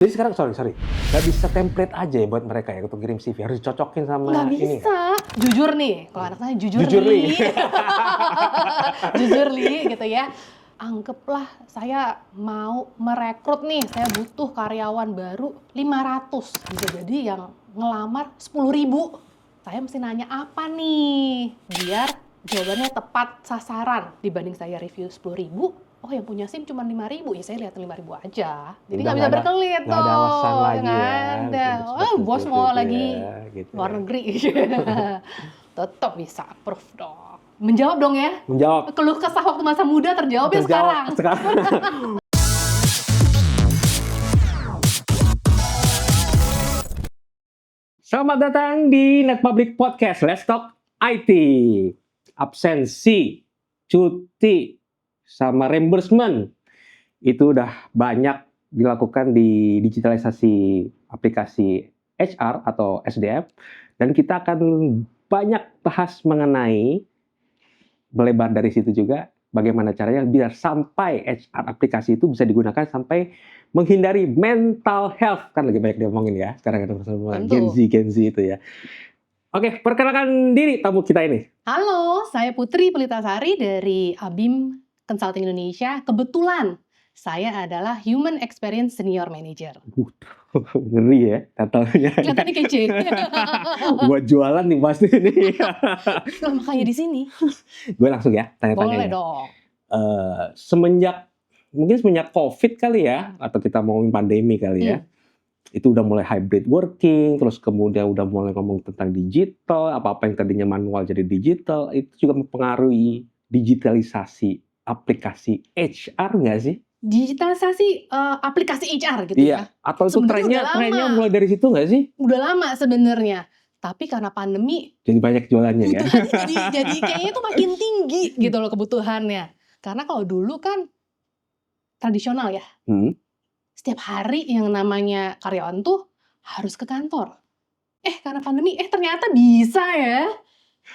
Jadi sekarang sorry, nggak bisa template aja ya buat mereka ya untuk kirim CV, harus dicocokin sama Nggak ini ya? bisa. Jujur nih, kalau anak saya jujur Jujur Li. Li. Jujur Li, gitu ya. Anggaplah saya mau merekrut nih, saya butuh karyawan baru 500. Bisa jadi yang ngelamar 10.000. Saya mesti nanya apa nih, biar jawabannya tepat sasaran. Dibanding saya review 10.000, oh yang punya SIM cuma 5.000, ya saya lihat 5.000 aja. Jadi nggak bisa berkelit Nggak ada alasan tuh, lagi nggak ya. ada. Untuk Oh, seperti bos itu mau ya, lagi gitu luar ya. negeri. Tetap bisa approve dong. Menjawab dong ya. Menjawab. Keluh kesah waktu masa muda terjawab ya sekarang. Selamat datang di Net Public Podcast Let's Talk IT. Absensi, cuti, sama reimbursement itu udah banyak dilakukan di digitalisasi aplikasi HR atau SDM, dan kita akan banyak bahas mengenai, melebar dari situ juga, bagaimana caranya biar sampai HR aplikasi itu bisa digunakan sampai menghindari mental health, kan lagi banyak diomongin ya sekarang ada masalah Gen Z itu ya. Oke, perkenalkan diri tamu kita ini. Halo, saya Putri Pelitasari dari ABIM Consulting Indonesia. Kebetulan saya adalah Human Experience Senior Manager. Ngeri ya katanya. Kelihatannya kece. Buat jualan nih pasti nih. Lah, makanya di sini. Gue langsung ya tanya-tanya. Boleh ya. dong. Mungkin semenjak COVID kali ya, atau kita mau pandemi kali ya. Itu udah mulai hybrid working, terus kemudian udah mulai ngomong tentang digital, apa-apa yang tadinya manual jadi digital, itu juga mempengaruhi digitalisasi aplikasi HR nggak sih? Digitalisasi aplikasi HR gitu Iya, ya. atau itu Sebenarnya trennya mulai dari situ nggak sih? Udah lama sebenarnya. Tapi karena pandemi, Jadi banyak jualannya ya. kebutuhannya jadi kayaknya tuh makin tinggi gitu loh kebutuhannya. Karena kalau dulu kan tradisional ya. Setiap hari yang namanya karyawan tuh harus ke kantor. Karena pandemi, ternyata bisa ya.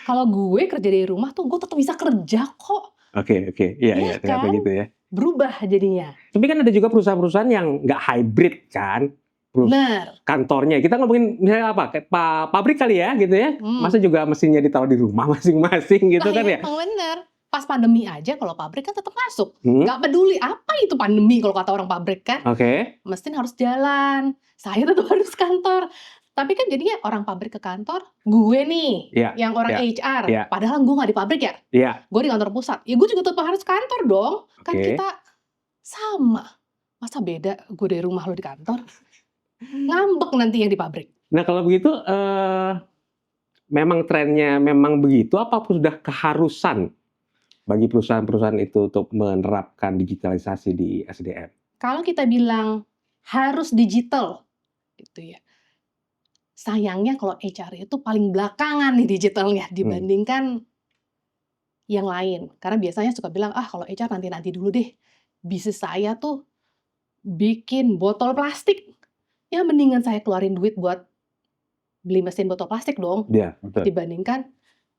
Kalau gue kerja dari rumah tuh gue tetap bisa kerja kok. Oke. Iya, ternyata kan? gitu ya. Berubah jadinya. Tapi kan ada juga perusahaan-perusahaan yang nggak hybrid kan. Bener. Kantornya. Kita ngomongin misalnya apa? Kayak pabrik kali ya gitu ya. Masa juga mesinnya ditaruh di rumah masing-masing gitu kan ya. Emang bener. Pas pandemi aja kalau pabrik kan tetap masuk. Nggak peduli apa itu pandemi kalau kata orang pabrik kan. Mesin harus jalan. Saya tetap harus kantor. Tapi kan jadinya orang pabrik ke kantor, gue nih yang orang HR. Padahal gue nggak di pabrik ya. Gue di kantor pusat. Ya gue juga tetap harus kantor dong. Kan kita sama. Masa beda gue dari rumah lo di kantor? Ngambek nanti yang di pabrik. Nah kalau begitu, memang trennya memang begitu, apa sudah keharusan bagi perusahaan-perusahaan itu untuk menerapkan digitalisasi di SDM? Kalau kita bilang harus digital, gitu ya. Sayangnya kalau HR itu paling belakangan nih digitalnya dibandingkan yang lain. Karena biasanya suka bilang, kalau HR nanti-nanti dulu deh. Bisnis saya tuh bikin botol plastik. Ya mendingan saya keluarin duit buat beli mesin botol plastik dong. Iya, betul. Dibandingkan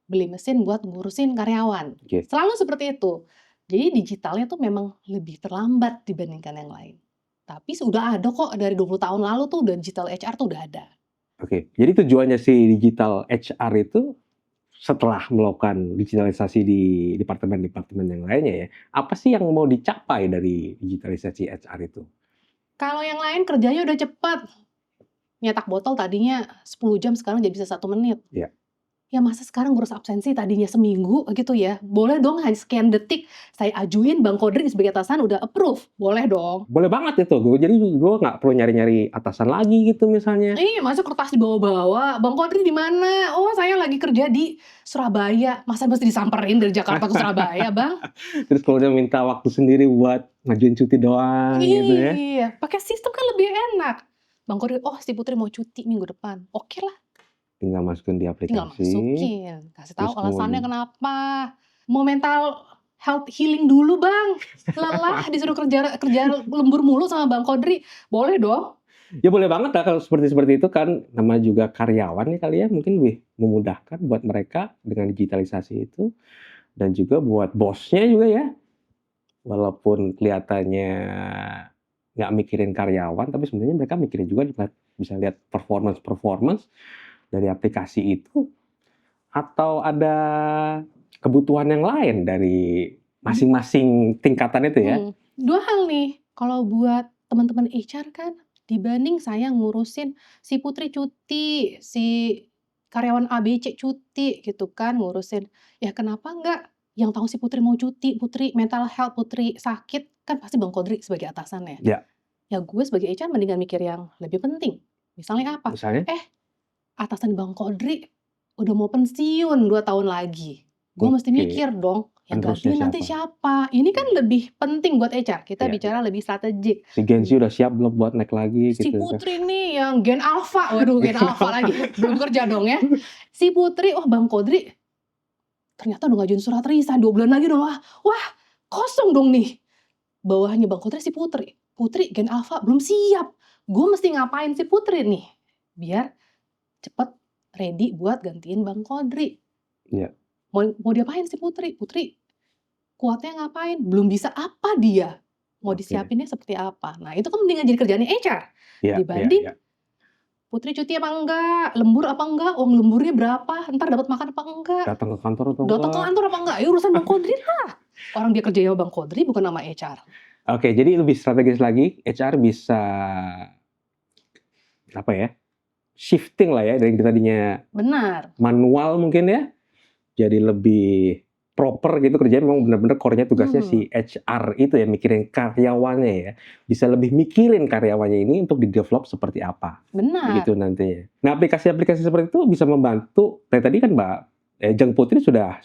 beli mesin buat ngurusin karyawan. Selalu seperti itu. Jadi digitalnya tuh memang lebih terlambat dibandingkan yang lain. Tapi sudah ada kok dari 20 tahun lalu tuh udah digital HR tuh udah ada. Oke, jadi tujuannya si digital HR itu setelah melakukan digitalisasi di departemen-departemen yang lainnya ya, apa sih yang mau dicapai dari digitalisasi HR itu? Kalau yang lain kerjanya udah cepat. Nyetak botol tadinya 10 jam sekarang jadi bisa 1 menit. Iya. Ya masa sekarang ngurus absensi tadinya seminggu gitu ya. Boleh dong hanya sekian detik saya ajuin Bang Kodri sebagai atasan udah approve. Boleh dong. Boleh banget itu. Jadi gue nggak perlu nyari-nyari atasan lagi gitu misalnya. Masa kertas dibawa-bawa. Bang Kodri di mana? Oh, saya lagi kerja di Surabaya. Masa mesti disamperin dari Jakarta ke Surabaya, Bang? Terus kalau udah minta waktu sendiri buat ngajuin cuti doang gitu ya. Iya, pakai sistem kan lebih enak. Bang Kodri, si Putri mau cuti minggu depan. Oke lah. Tinggal masukin di aplikasi. Tinggal masukin. Kasih tahu alasannya kenapa. Mau mental health healing dulu, Bang. Lelah disuruh kerja lembur mulu sama Bang Kodri. Boleh dong. Ya boleh banget lah kalau seperti itu kan, nama juga karyawan nih kali ya, mungkin lebih memudahkan buat mereka dengan digitalisasi itu, dan juga buat bosnya juga ya. Walaupun kelihatannya nggak mikirin karyawan, tapi sebenarnya mereka mikirin juga bisa lihat performance dari aplikasi itu, atau ada kebutuhan yang lain dari masing-masing tingkatan itu ya? Dua hal nih, kalau buat teman-teman HR kan, dibanding saya ngurusin si Putri cuti, si karyawan ABC cuti gitu kan, ngurusin. Ya kenapa nggak yang tahu si Putri mau cuti, Putri mental health, Putri sakit, kan pasti Bang Kodri sebagai atasannya. Ya. Ya gue sebagai HR mendingan mikir yang lebih penting. Misalnya apa? Misalnya? Atasan Bang Kodri udah mau pensiun 2 tahun lagi. Gue mesti mikir dong, yang gantiin nanti siapa? Ini kan lebih penting buat HR. Kita bicara lebih strategik. Si Gen Z udah siap belum buat naik lagi Si gitu. Putri nih yang Gen Alpha. Waduh, Gen Alpha lagi. Belum kerja dong ya. Si Putri, Bang Kodri ternyata udah ngajuin surat resign 2 bulan lagi dong. Wah, kosong dong nih. Bawahnya Bang Kodri si Putri. Putri Gen Alpha belum siap. Gue mesti ngapain si Putri nih? Biar cepet ready buat gantiin Bang Kodri. Iya. Mau diapain si Putri? Putri kuatnya ngapain? Belum bisa apa dia? Mau disiapinnya seperti apa? Nah itu kan mendingan jadi kerjaannya HR. Dibanding Putri cuti apa enggak? Lembur apa enggak? Uang lemburnya berapa? Ntar dapat makan apa enggak? Datang ke kantor atau Datang ke kantor apa enggak? Ya urusan Bang Kodri lah. Orang dia kerjanya Bang Kodri bukan nama HR. Oke, jadi lebih strategis lagi, HR bisa apa ya? Shifting lah ya dari tadinya manual mungkin ya, jadi lebih proper gitu kerjanya, memang benar-benar core-nya tugasnya si HR itu ya, mikirin karyawannya ya, bisa lebih mikirin karyawannya ini untuk di-develop seperti apa. Begitu nantinya. Nah aplikasi-aplikasi seperti itu bisa membantu, tadi kan Mbak Jeng Putri sudah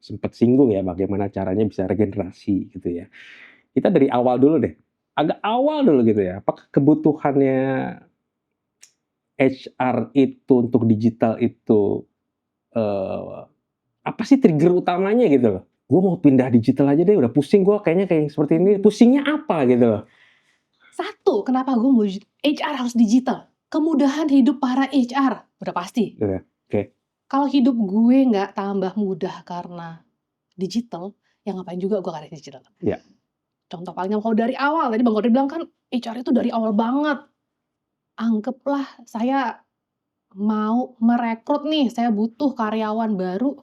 sempat singgung ya bagaimana caranya bisa regenerasi gitu ya. Kita dari awal dulu deh, agak awal dulu gitu ya, apakah kebutuhannya HR itu untuk digital itu apa sih trigger utamanya gitu loh? Gue mau pindah digital aja deh, udah pusing gue kayaknya kayak seperti ini. Pusingnya apa gitu loh? Satu, kenapa gue mau HR harus digital? Kemudahan hidup para HR, udah pasti. Oke. Kalau hidup gue nggak tambah mudah karena digital, ya ngapain juga gue karena digital. Iya. Contoh paling kalau dari awal, tadi Bang Kodri bilang kan HR itu dari awal banget. Anggaplah saya mau merekrut nih, saya butuh karyawan baru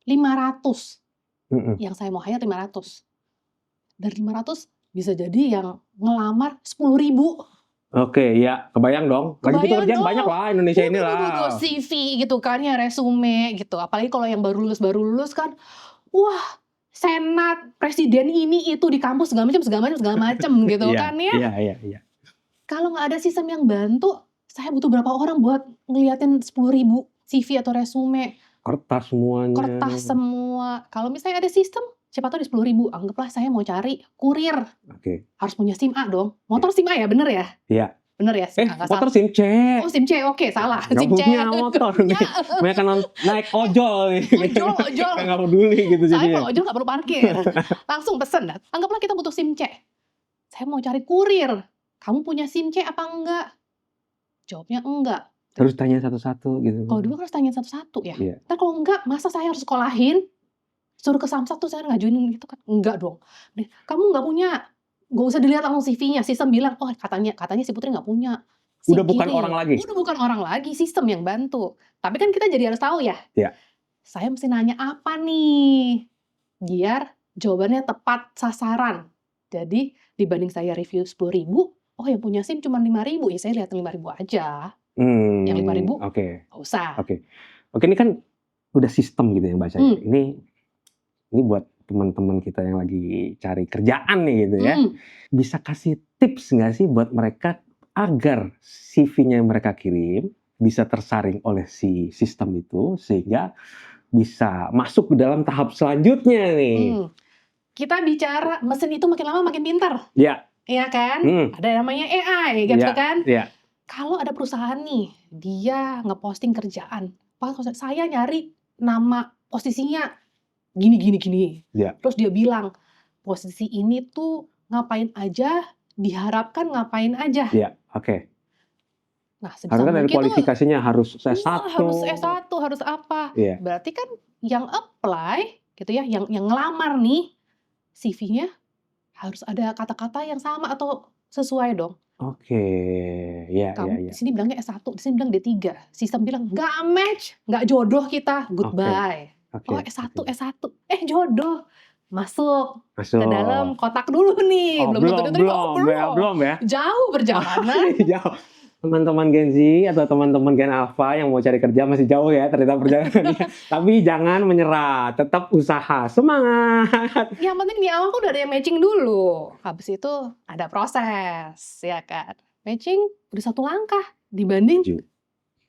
500. Yang saya mau hire 500. Dari 500 bisa jadi yang ngelamar 10.000. Oke, ya kebayang dong. Lagi butuh kerjaan banyak lah Indonesia ini lah. CV gitu kan ya, resume gitu. Apalagi kalau yang baru lulus kan, wah senat, presiden ini itu di kampus segala macam gitu kan ya. Iya. Kalau nggak ada sistem yang bantu, saya butuh berapa orang buat ngeliatin 10.000 CV atau resume. Kertas semuanya. Kertas semua. Kalau misalnya ada sistem, siapa tahu di 10.000. Anggaplah saya mau cari kurir. Oke. Harus punya SIM A dong. Motor SIM A ya, bener ya? Iya. Bener ya? Motor SIM C. Oh SIM C, oke salah. SIM C. Punya motor nih. Mereka naik ojol nih. Ojol. Nggak peduli gitu jadinya. Saya jadinya. kalau ojol nggak perlu parkir. Langsung pesen. Anggaplah kita butuh SIM C. Saya mau cari kurir. Kamu punya SIM C apa enggak? Jawabnya enggak. Harus tanya satu-satu gitu. Kalau dulu harus tanya satu-satu ya. Iya. Ntar kalau enggak, masa saya harus sekolahin? Suruh ke Samsat tuh saya ngajuin gitu kan. Enggak dong. Kamu nggak punya, nggak usah dilihat langsung CV-nya. Sistem bilang, oh katanya si Putri nggak punya. Udah bukan orang lagi. Udah bukan orang lagi, sistem yang bantu. Tapi kan kita jadi harus tahu ya. Iya. Saya mesti nanya apa nih? Biar jawabannya tepat sasaran. Jadi dibanding saya review 10.000, oh yang punya SIM cuma 5.000, ya saya lihat 5.000 aja. Yang 5.000 nggak usah. Oke, ini kan udah sistem gitu yang bacanya. Ini buat teman-teman kita yang lagi cari kerjaan nih gitu ya. Bisa kasih tips nggak sih buat mereka agar CV-nya yang mereka kirim bisa tersaring oleh si sistem itu sehingga bisa masuk ke dalam tahap selanjutnya nih. Kita bicara mesin itu makin lama makin pintar. Iya. Iya kan? Ada namanya AI gitu kan? Iya. Kalau ada perusahaan nih, dia ngeposting kerjaan. Saya nyari nama posisinya gini. Yeah. Terus dia bilang, posisi ini tuh ngapain aja, diharapkan ngapain aja. Iya, oke. Nah, harusnya dari kualifikasinya harus S1. Harus S1, harus apa. Yeah. Berarti kan yang apply, gitu ya, yang ngelamar nih, CV-nya harus ada kata-kata yang sama atau sesuai dong. Oke, ya. Di sini bilangnya S1, di sini bilang D3. Sistem bilang nggak match, nggak jodoh kita, goodbye. Oh S1, jodoh. Masuk ke dalam kotak dulu nih. Belum ya. Jauh perjalanan. Jauh. Teman-teman Gen Z atau teman-teman Gen Alpha yang mau cari kerja masih jauh ya ternyata perjalanannya. Tapi jangan menyerah, tetap usaha, semangat. Yang penting di awal udah ada yang matching dulu. Habis itu ada proses, ya kan. Matching udah 1 langkah dibanding 0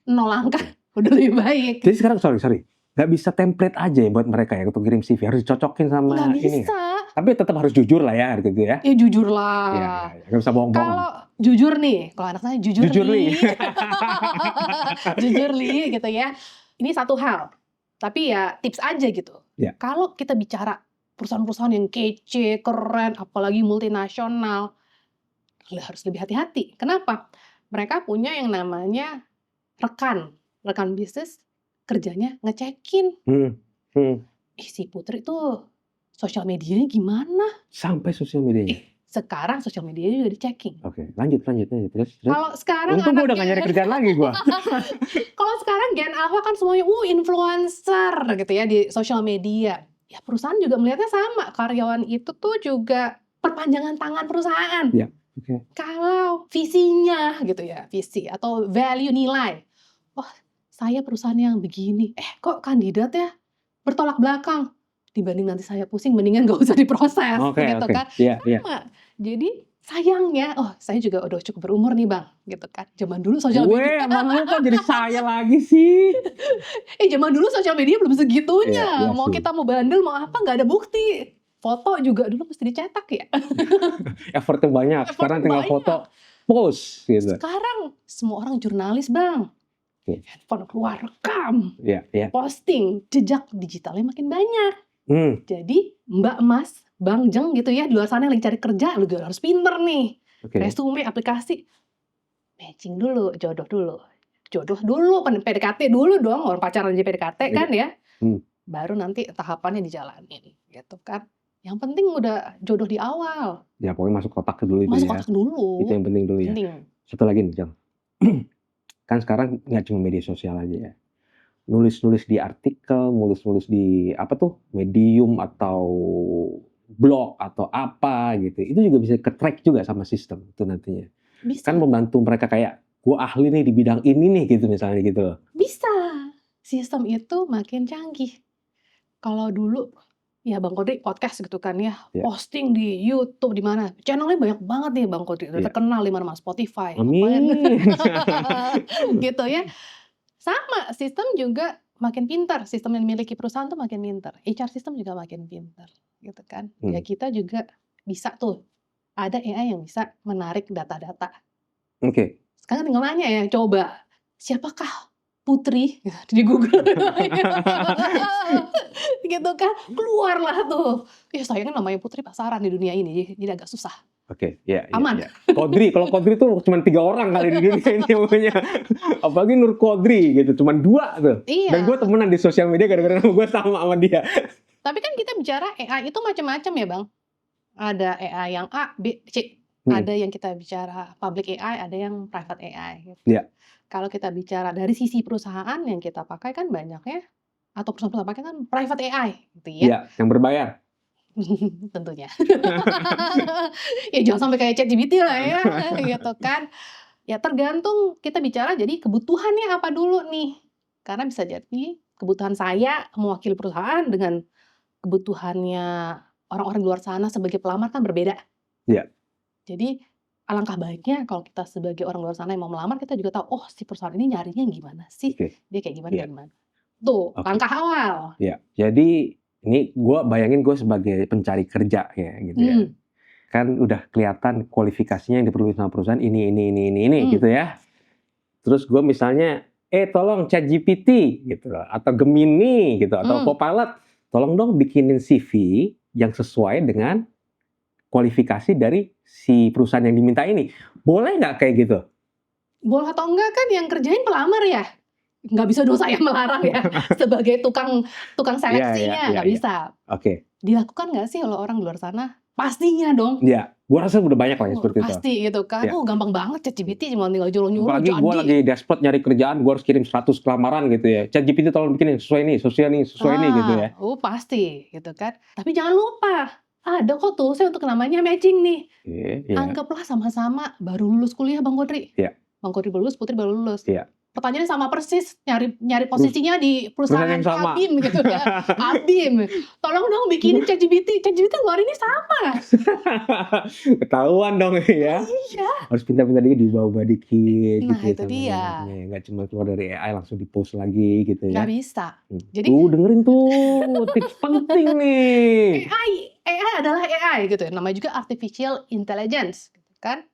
langkah. Udah lebih baik. Jadi sekarang sorry. Nggak bisa template aja ya buat mereka ya untuk kirim CV, harus dicocokin sama nggak ini. Bisa. Tapi tetap harus jujur lah ya gitu ya. Ya jujur lah. Ya, nggak bisa bohong-bohong. Kalau jujur nih, kalau anak saya jujur li. Jujur li gitu ya. Ini satu hal. Tapi ya tips aja gitu. Ya. Kalau kita bicara perusahaan-perusahaan yang kece, keren, apalagi multinasional, harus lebih hati-hati. Kenapa? Mereka punya yang namanya rekan bisnis, kerjanya ngecekin. Si Putri tuh sosial medianya gimana? Sampai sosial medianya? Sekarang sosial medianya juga dicekking. Oke, lanjut. Terus? Kalau sekarang untung gue udah gak nyari kerjaan lagi gue. Kalau sekarang Gen Alpha kan semuanya influencer gitu ya di sosial media. Ya perusahaan juga melihatnya sama. Karyawan itu tuh juga perpanjangan tangan perusahaan. Ya, oke. Kalau visinya gitu ya, visi atau value nilai. Oh, saya perusahaan yang begini. Kok kandidatnya bertolak belakang? Dibanding nanti saya pusing, mendingan gak usah diproses gitu kan. Sama. Jadi sayangnya, saya juga udah cukup berumur nih Bang, gitu kan. Zaman dulu sosial media. Emang lu kok jadi saya lagi sih? Zaman dulu sosial media belum segitunya. Mau kita mau bandel, mau apa, gak ada bukti. Foto juga dulu mesti dicetak ya. Effortnya banyak, sekarang tinggal foto, post gitu. Sekarang semua orang jurnalis Bang. Handphone keluar, rekam, posting, jejak digitalnya makin banyak. Jadi Mbak Mas, Bang Jeng gitu ya, di luar sana yang lagi cari kerja, lu juga harus pinter nih. Resume, aplikasi, matching dulu, jodoh dulu, PDKT dulu dong, orang pacaran aja PDKT kan ya. Baru nanti tahapannya dijalanin gitu kan. Yang penting udah jodoh di awal. Ya pokoknya masuk kotak dulu itu Masuk kotak dulu. Itu yang penting dulu ya. Satu lagi nih Jeng. Kan sekarang nggak cuma media sosial aja ya. Nulis-nulis di artikel, nulis-nulis di Medium atau blog atau apa gitu. Itu juga bisa ke-track juga sama sistem itu nantinya. Bisa. Kan membantu mereka kayak, gue ahli nih di bidang ini nih gitu misalnya gitu. Bisa. Sistem itu makin canggih. Kalau dulu, ya Bang Kodri podcast gitu kan ya, posting di YouTube di mana, channelnya banyak banget nih Bang Kodri, udah terkenal di mana-mana, Spotify. Amin. Gitu ya. Sama, sistem juga makin pintar. Sistem yang dimiliki perusahaan tuh makin pintar. HR sistem juga makin pintar, gitu kan. Ya kita juga bisa tuh, ada AI yang bisa menarik data-data. Sekarang tinggal nanya ya, coba, siapakah Putri? Di Google. Gitu kan, keluarlah tuh. Ya sayangnya namanya Putri pasaran di dunia ini, jadi agak susah. Aman. Kodri, kalau Kodri tuh cuma 3 orang kali di dunia ini punya. Apalagi Nur Kodri gitu, cuma 2 tuh. Iya. Dan gue temenan di sosial media gara-gara gue sama dia. Tapi kan kita bicara AI itu macam-macam ya Bang. Ada AI yang A, B, C. Ada yang kita bicara public AI, ada yang private AI. Gitu. Kalau kita bicara dari sisi perusahaan yang kita pakai kan banyaknya, atau perusahaan pakai kan private AI gitu ya. Iya, yang berbayar. Tentunya. Ya jangan sampai kayak ChatGPT lah ya, gitu kan. Ya tergantung kita bicara jadi kebutuhannya apa dulu nih. Karena bisa jadi kebutuhan saya mewakili perusahaan dengan kebutuhannya orang-orang di luar sana sebagai pelamar kan berbeda. Jadi alangkah baiknya kalau kita sebagai orang luar sana yang mau melamar, kita juga tahu, si perusahaan ini nyarinya gimana sih? Dia kayak gimana. Tuh, langkah awal. Jadi ini gue bayangin gue sebagai pencari kerja ya gitu ya. Kan udah kelihatan kualifikasinya yang diperlukan sama perusahaan ini gitu ya. Terus gue misalnya, tolong ChatGPT gitu atau Gemini gitu atau Copilot, tolong dong bikinin CV yang sesuai dengan kualifikasi dari si perusahaan yang diminta ini. Boleh nggak kayak gitu? Boleh atau enggak kan yang kerjain pelamar ya? Nggak bisa dong saya melarang ya sebagai tukang seleksinya, nggak bisa. Dilakukan nggak sih oleh orang di luar sana? Pastinya dong. Iya, gua rasa udah banyak lah ya seperti itu. Pasti gitu kan. Iya. Gampang banget ChatGPT cuma tinggal nyuruh-nyuruh Apalagi gua lagi jadi. desperate nyari kerjaan, gua harus kirim 100 lamaran gitu ya. ChatGPT tolong bikinin sesuai nih, sesuai nih gitu ya. Pasti gitu kan. Tapi jangan lupa, ada kok toolsnya untuk namanya matching nih. Iya. Anggaplah sama-sama baru lulus kuliah Bang Kodri. Iya. Bang Kodri baru lulus, Putri baru lulus. Iya. Pertanyaannya sama persis, nyari posisinya di perusahaan yang sama. ABIM gitu ya. ABIM, tolong dong bikinin ChatGPT ngeluarinnya sama. Ketahuan dong ya. Iya. Harus pintar-pintar dikit, diubah-ubah dikit Nah, gitu ya itu sama dia. jawabannya. Nggak cuma keluar dari AI langsung di-post lagi gitu ya. Nggak bisa. Jadi Tuh dengerin tuh, tips penting nih. AI adalah AI gitu ya. Namanya juga artificial intelligence gitu kan.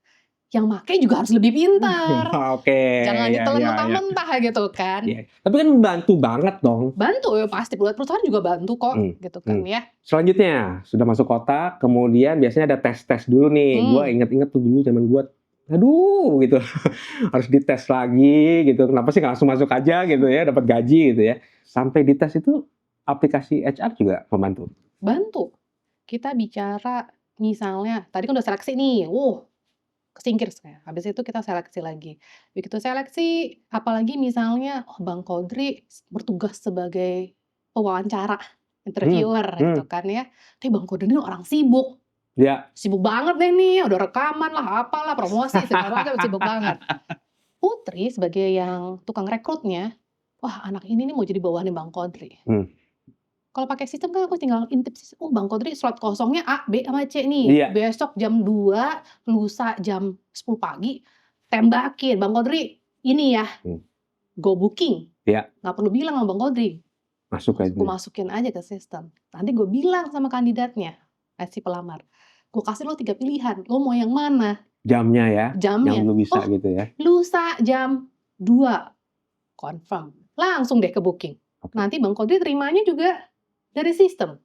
Yang make juga harus lebih pintar. Oke. Jangan ditelan ya. mentah-mentah gitu kan. Ya. Tapi kan membantu banget dong. Bantu ya pasti, buat perusahaan juga bantu kok gitu kan ya. Selanjutnya, sudah masuk kotak, kemudian biasanya ada tes-tes dulu nih. Gua inget-inget tuh dulu zaman gua, aduh gitu. Harus dites lagi gitu. Kenapa sih nggak langsung masuk aja gitu ya, dapat gaji gitu ya. Sampai dites itu aplikasi HR juga membantu. Bantu. Kita bicara misalnya, tadi kan udah seleksi nih. Kesingkir saya. Habis itu kita seleksi lagi. Begitu seleksi, apalagi misalnya, Bang Kodri bertugas sebagai pewawancara, interviewer gitu kan ya. Tapi Bang Kodri ini orang sibuk. Ya. Sibuk banget deh nih, udah rekaman lah, apalah, promosi, segala macam, sibuk banget. Putri sebagai yang tukang rekrutnya, wah anak ini nih mau jadi bawahannya Bang Kodri. Kalau pakai sistem kan aku tinggal intip, Bang Kodri slot kosongnya A, B, sama C nih. Iya. Besok jam 2, lusa jam 10 pagi, tembakin. Bang Kodri, ini ya, go booking. Iya. Nggak perlu bilang sama Bang Kodri. Masuk aja. Gue masukin aja ke sistem. Nanti gue bilang sama kandidatnya, si pelamar. Gue kasih lo 3 pilihan, lo mau yang mana? Jamnya ya? Jamnya. Yang lu bisa gitu ya? Lusa jam 2, confirm. Langsung deh ke booking. Nanti Bang Kodri terimanya juga dari sistem.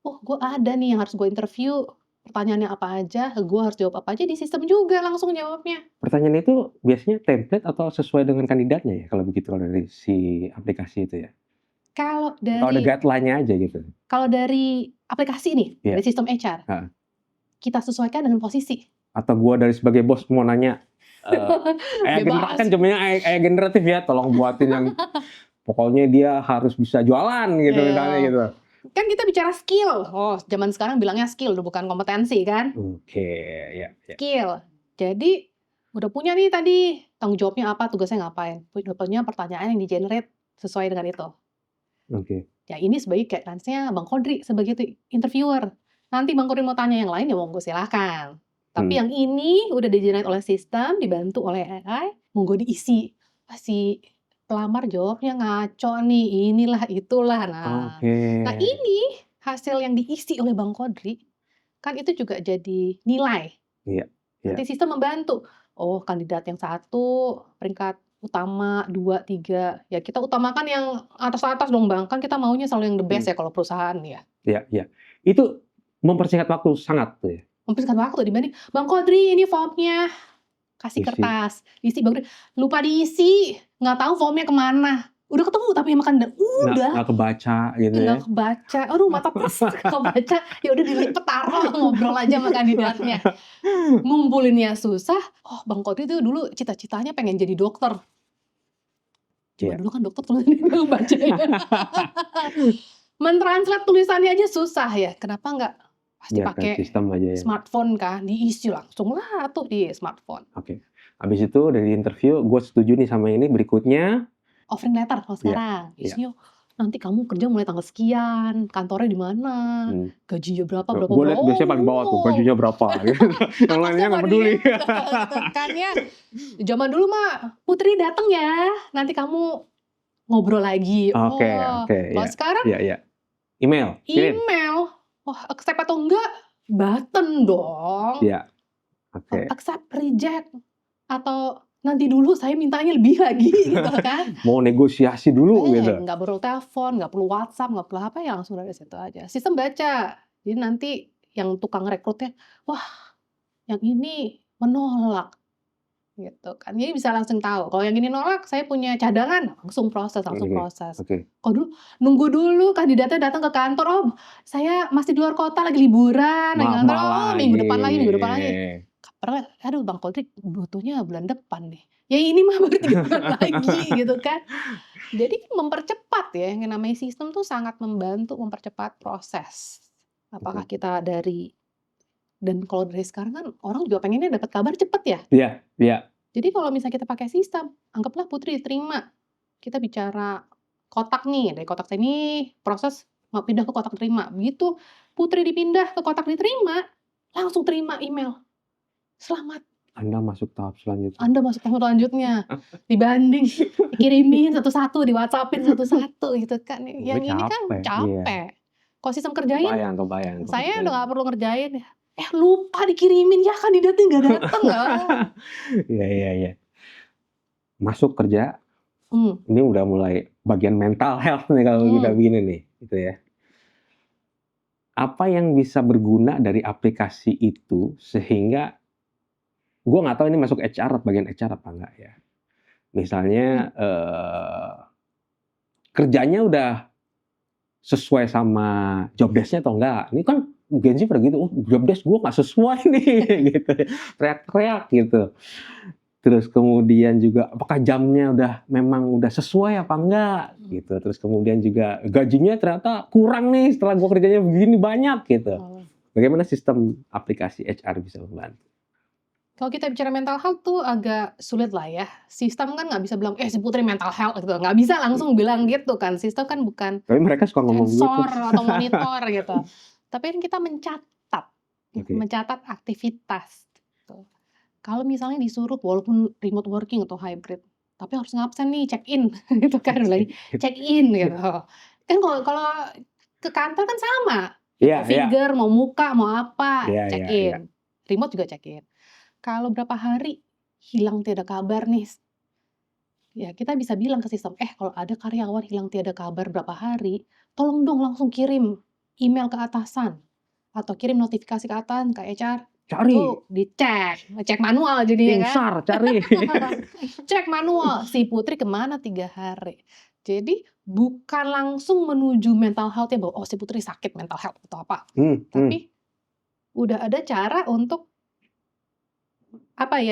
Gue ada nih yang harus gue interview. Pertanyaannya apa aja, gue harus jawab apa aja, di sistem juga langsung jawabnya. Pertanyaan itu biasanya template atau sesuai dengan kandidatnya ya? Kalau begitu, kalau dari si aplikasi itu ya? Kalau ada guideline-nya aja gitu? Kalau dari aplikasi nih, dari sistem HR, kita sesuaikan dengan posisi. Atau gue dari sebagai bos mau nanya, kan jamnya AI generatif ya, tolong buatin yang pokoknya dia harus bisa jualan gitu misalnya gitu. Kan kita bicara skill. Zaman sekarang bilangnya skill, bukan kompetensi kan? Ya. Skill. Jadi udah punya nih tadi tanggung jawabnya apa, tugasnya ngapain. Udah punya pertanyaan yang di-generate sesuai dengan itu. Ya ini sebagai guidelines-nya Bang Kodri sebagai interviewer. Nanti Bang Kodri mau tanya yang lain ya monggo silahkan. Tapi yang ini udah di-generate oleh sistem, dibantu oleh AI, monggo diisi. Si pelamar jawabnya ngaco nih, inilah itulah. Nah ini hasil yang diisi oleh Bang Kodri, kan itu juga jadi nilai. Nanti sistem membantu. Kandidat yang 1 peringkat utama, 2, 3. Ya kita utamakan yang atas-atas dong Bang. Kan kita maunya selalu yang the best ya kalau perusahaan ya. Iya. Itu mempersingkat waktu sangat tuh ya? Mempersingkat waktu dibanding, Bang Kodri ini formnya. Kasih kertas, isi Bang Kodri. Lupa diisi, nggak tahu formnya kemana. Udah ketemu tapi yang makan udah. Nggak kebaca gitu ya? Nggak kebaca. Aduh mata plus kebaca. Ya udah dilipet taruh, ngobrol aja sama kandidatnya. Ngumpulinnya susah. Bang Kodri tuh dulu cita-citanya pengen jadi dokter. Coba dulu kan dokter tulisannya nggak baca ya. Mentranslate tulisannya aja susah ya. Kenapa nggak pasti pakai sistem aja ya. Smartphone kan, diisi langsung lah tuh di smartphone. Habis itu dari interview, gue setuju nih sama ini, berikutnya offering letter kalau sekarang. Isinya nanti kamu kerja mulai tanggal sekian, kantornya di mana, gajinya berapa. Gue liat biasanya paling bawah tuh, gajinya berapa. Yang lainnya nggak peduli. Kan ya, zaman dulu mah Putri datang ya, nanti kamu ngobrol lagi. Kalau sekarang email. Accept atau enggak, button dong. Accept, reject, atau nanti dulu saya mintanya lebih lagi gitu kan. Mau negosiasi dulu gitu. Nggak perlu telepon, nggak perlu WhatsApp, nggak perlu apa ya, langsung dari situ aja. Sistem baca. Jadi nanti yang tukang rekrutnya, wah yang ini menolak. gitu kan. Jadi bisa langsung tahu, kalau yang ini nolak, saya punya cadangan, langsung proses. Kalau dulu, nunggu dulu kandidatnya datang ke kantor, "Oh, saya masih di luar kota, lagi liburan," lagi ngantor, "Oh, minggu depan lagi. Aduh Bang Kodrik butuhnya bulan depan nih." Ya ini mah baru 3 bulan lagi gitu kan. Jadi mempercepat ya, yang namanya sistem tuh sangat membantu mempercepat proses. Apakah kita dan kalau dari sekarang kan orang juga pengennya dapat kabar cepet ya. Iya, iya. Jadi kalau misalnya kita pakai sistem, anggaplah Putri diterima. Kita bicara kotak nih, dari kotak sini proses mau pindah ke kotak terima. Begitu Putri dipindah ke kotak diterima, langsung terima email. Selamat. Anda masuk tahap selanjutnya. Dibanding dikirimin satu-satu, di WhatsApp-in satu-satu gitu kan. Yang ini kan capek. Kalau sistem kerjain, kebayang. saya udah nggak perlu ngerjain ya. Lupa dikirimin ya, kandidatnya nggak datang. Iya. Masuk kerja, ini udah mulai bagian mental health nih kalau kita begini nih, gitu ya. Apa yang bisa berguna dari aplikasi itu sehingga gue nggak tahu ini masuk HR, bagian HR apa enggak ya. Misalnya kerjanya udah sesuai sama job desk-nya atau enggak. Ini kan Gen Z pada gitu, job desk gue nggak sesuai nih, gitu. Teriak-teriak gitu. Terus kemudian juga apakah jamnya memang udah sesuai apa enggak gitu. Terus kemudian juga gajinya ternyata kurang nih setelah gue kerjanya begini banyak gitu. Bagaimana sistem aplikasi HR bisa membantu? Kalau kita bicara mental health tuh agak sulit lah ya. Sistem kan nggak bisa bilang, si Putri mental health gitu. Nggak bisa langsung bilang gitu kan. Sistem kan bukan tapi mereka suka ngomong gitu. Sensor atau monitor gitu. Tapi kan kita mencatat. Mencatat aktivitas. Gitu. Kalau misalnya disuruh walaupun remote working atau hybrid, tapi harus ngabsen nih, check in gitu kan. Lagi check in gitu. Kan kalau ke kantor kan sama. Figure, mau muka, mau apa, check in. Remote juga check in. Kalau berapa hari hilang tiada kabar nih, ya kita bisa bilang ke sistem, kalau ada karyawan hilang tiada kabar berapa hari, tolong dong langsung kirim email ke atasan atau kirim notifikasi ke atasan, ke HR. Cari. Tuh cek manual jadinya kan. Cari. Cek manual, si Putri kemana 3 hari. Jadi bukan langsung menuju mental health-nya bahwa si Putri sakit mental health atau apa. Tapi udah ada cara untuk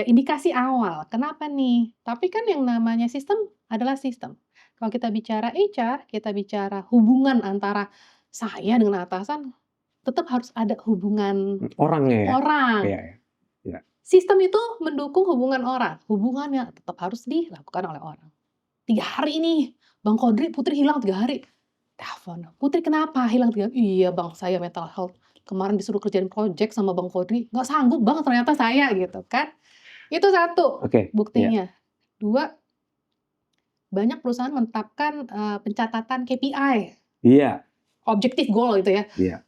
indikasi awal. Kenapa nih? Tapi kan yang namanya sistem adalah sistem. Kalau kita bicara HR, kita bicara hubungan antara saya dengan atasan, tetap harus ada hubungan orangnya. Iya. Sistem itu mendukung hubungan orang. Hubungannya tetap harus dilakukan oleh orang. 3 hari nih, Bang Kodri, Putri hilang 3 hari. Telepon, Putri kenapa hilang 3 hari? Iya Bang, saya mental health. Kemarin disuruh kerjain project sama Bang Kodri, nggak sanggup Bang ternyata saya gitu kan. Itu 1 buktinya. 2, banyak perusahaan menetapkan pencatatan KPI. Iya. Objective goal gitu ya.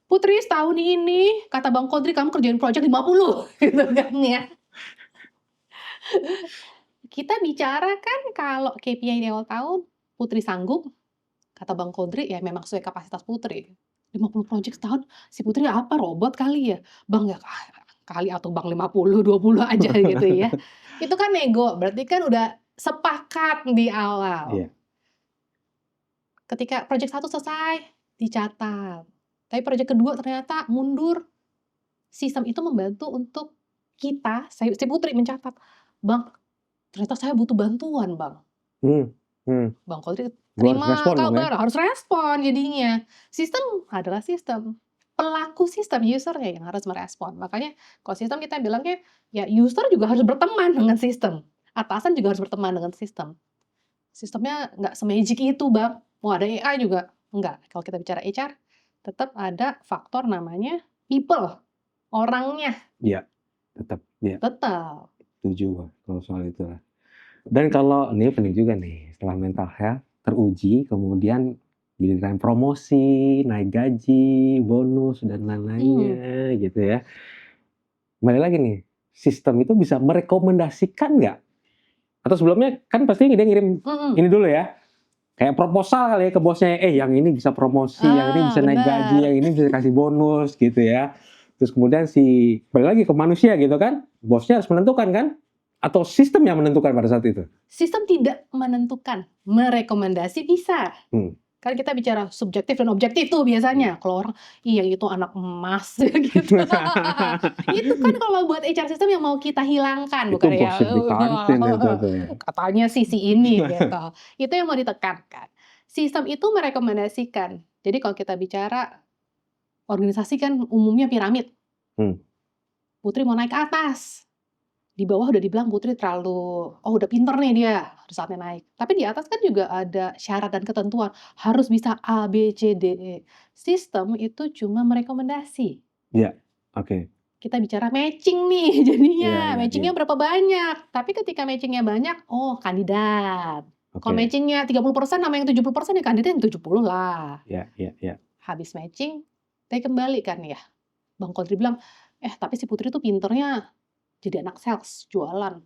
Putri setahun ini, kata Bang Kodri kamu kerjain project 50 gitu kan ya. Kita bicara kan kalau KPI di awal tahun, Putri sanggup, kata Bang Kodri ya memang sesuai kapasitas Putri. 50 project setahun, si Putri apa robot kali ya? Bang ya kali atau Bang 50, 20 aja gitu ya. Itu kan nego, berarti kan udah sepakat di awal. Ketika project 1 selesai, dicatat. Tapi project kedua ternyata mundur. Sistem itu membantu untuk kita, si Putri mencatat, Bang, ternyata saya butuh bantuan Bang. Bang Kodri terima kabar, harus respon jadinya. Sistem adalah sistem. Pelaku sistem, usernya yang harus merespon. Makanya kalau sistem kita bilangnya, ya user juga harus berteman dengan sistem. Atasan juga harus berteman dengan sistem. Sistemnya nggak se-magic itu Bang. Mau ada AI juga enggak. Kalau kita bicara HR, tetap ada faktor namanya people. Orangnya. Iya, tetap. Tetap. Setuju kalau soal itu lah. Dan kalau ini penting juga nih, setelah mental health teruji, kemudian giliran promosi, naik gaji, bonus dan lain-lainnya gitu ya. Kembali lagi nih, sistem itu bisa merekomendasikan nggak? Atau sebelumnya kan pasti dia ngirim ini dulu ya, kayak proposal kali ya ke bosnya, yang ini bisa promosi, yang ini bisa naik gaji, yang ini bisa kasih bonus gitu ya. Terus kemudian balik lagi ke manusia gitu kan, bosnya harus menentukan kan, atau sistem yang menentukan pada saat itu? Sistem tidak menentukan, merekomendasi bisa. Kan kita bicara subjektif dan objektif tuh biasanya. Kalau orang, yang itu anak emas gitu. Itu kan kalau buat HR system yang mau kita hilangkan, Itu bukan ya, gosip di kantin itu tuh ya. katanya sih si ini gitu. Itu yang mau ditekankan. Sistem itu merekomendasikan. Jadi kalau kita bicara organisasi kan umumnya piramid. Putri mau naik ke atas. Di bawah udah dibilang Putri terlalu, udah pinter nih dia, harus saatnya naik. Tapi di atas kan juga ada syarat dan ketentuan, harus bisa A, B, C, D, E. Sistem itu cuma merekomendasi. Iya, oke. Kita bicara matching nih jadinya, matchingnya berapa banyak. Tapi ketika matchingnya banyak, kandidat. Kalau matchingnya 30% sama yang 70% ya kandidat yang 70 lah. Iya. Habis matching, saya kembali kan ya. Bang Kodri bilang, tapi si Putri tuh pinternya jadi anak sales, jualan.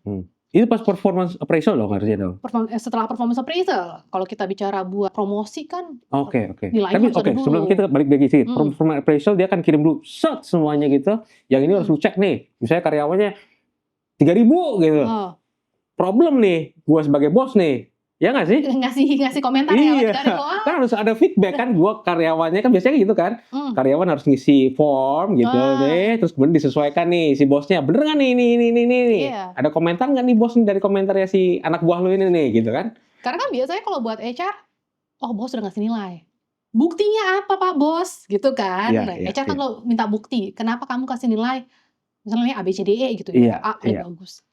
Itu pas performance appraisal loh harusnya dong? Setelah performance appraisal, kalau kita bicara buat promosi kan Oke. nilainya harus ada dulu. Sebelum kita balik lagi sedikit, performance appraisal dia akan kirim dulu set semuanya gitu, yang ini harus lu cek nih, misalnya karyawannya 3.000 gitu. Problem nih, gua sebagai bos nih, ya nggak sih? Ngasih komentar ya. Kan harus ada feedback kan, gua karyawannya kan biasanya gitu kan, karyawan harus ngisi form gitu deh, terus kemudian disesuaikan nih si bosnya, bener nggak nih ini, ada komentar nggak nih bos dari komentarnya si anak buah lu ini nih gitu kan? Karena kan biasanya kalau buat HR, bos udah ngasih nilai, buktinya apa Pak Bos gitu kan? HR kan kalau minta bukti, kenapa kamu kasih nilai? Misalnya A, B, C, D, E gitu ya, A bagus.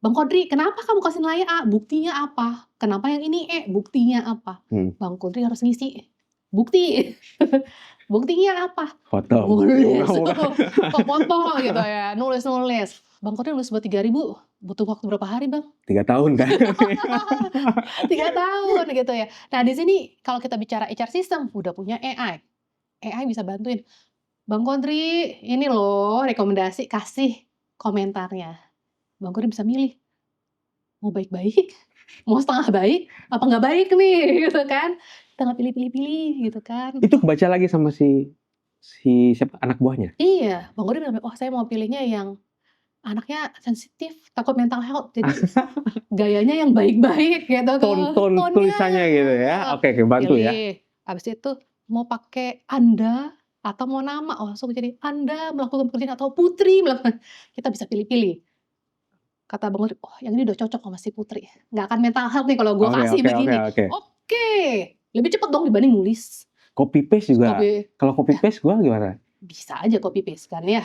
Bang Kodri, kenapa kamu kasih nilai A? Buktinya apa? Kenapa yang ini E? Buktinya apa? Bang Kodri harus ngisi bukti. Buktinya apa? Foto. Nulis. Foto gitu ya, nulis. Bang Kodri nulis buat 3.000, butuh waktu berapa hari Bang? 3 tahun kan? 3 tahun gitu ya. Nah di sini kalau kita bicara HR system, udah punya AI. AI bisa bantuin. Bang Kodri, ini loh rekomendasi, kasih komentarnya. Bang Kodri bisa milih, mau baik-baik, mau setengah baik, apa nggak baik nih, gitu kan. Kita nggak pilih-pilih gitu kan. Itu kebaca lagi sama si siapa, anak buahnya? Iya, Bang Kodri bilang, saya mau pilihnya yang anaknya sensitif, takut mental health, jadi gayanya yang baik-baik gitu. Ton tulisannya gitu ya. Oke, bantu ya. Abis itu mau pakai Anda, atau mau nama, langsung jadi Anda melakukan pekerjaan atau Putri melakukan, kita bisa pilih-pilih. Kata Bang Kodri, yang ini udah cocok sama si Putri, nggak akan mental health nih kalau gue kasih begini. Oke, lebih cepat dong dibanding nulis. Copy paste juga. Kalau copy paste gue gimana? Bisa aja copy paste kan ya.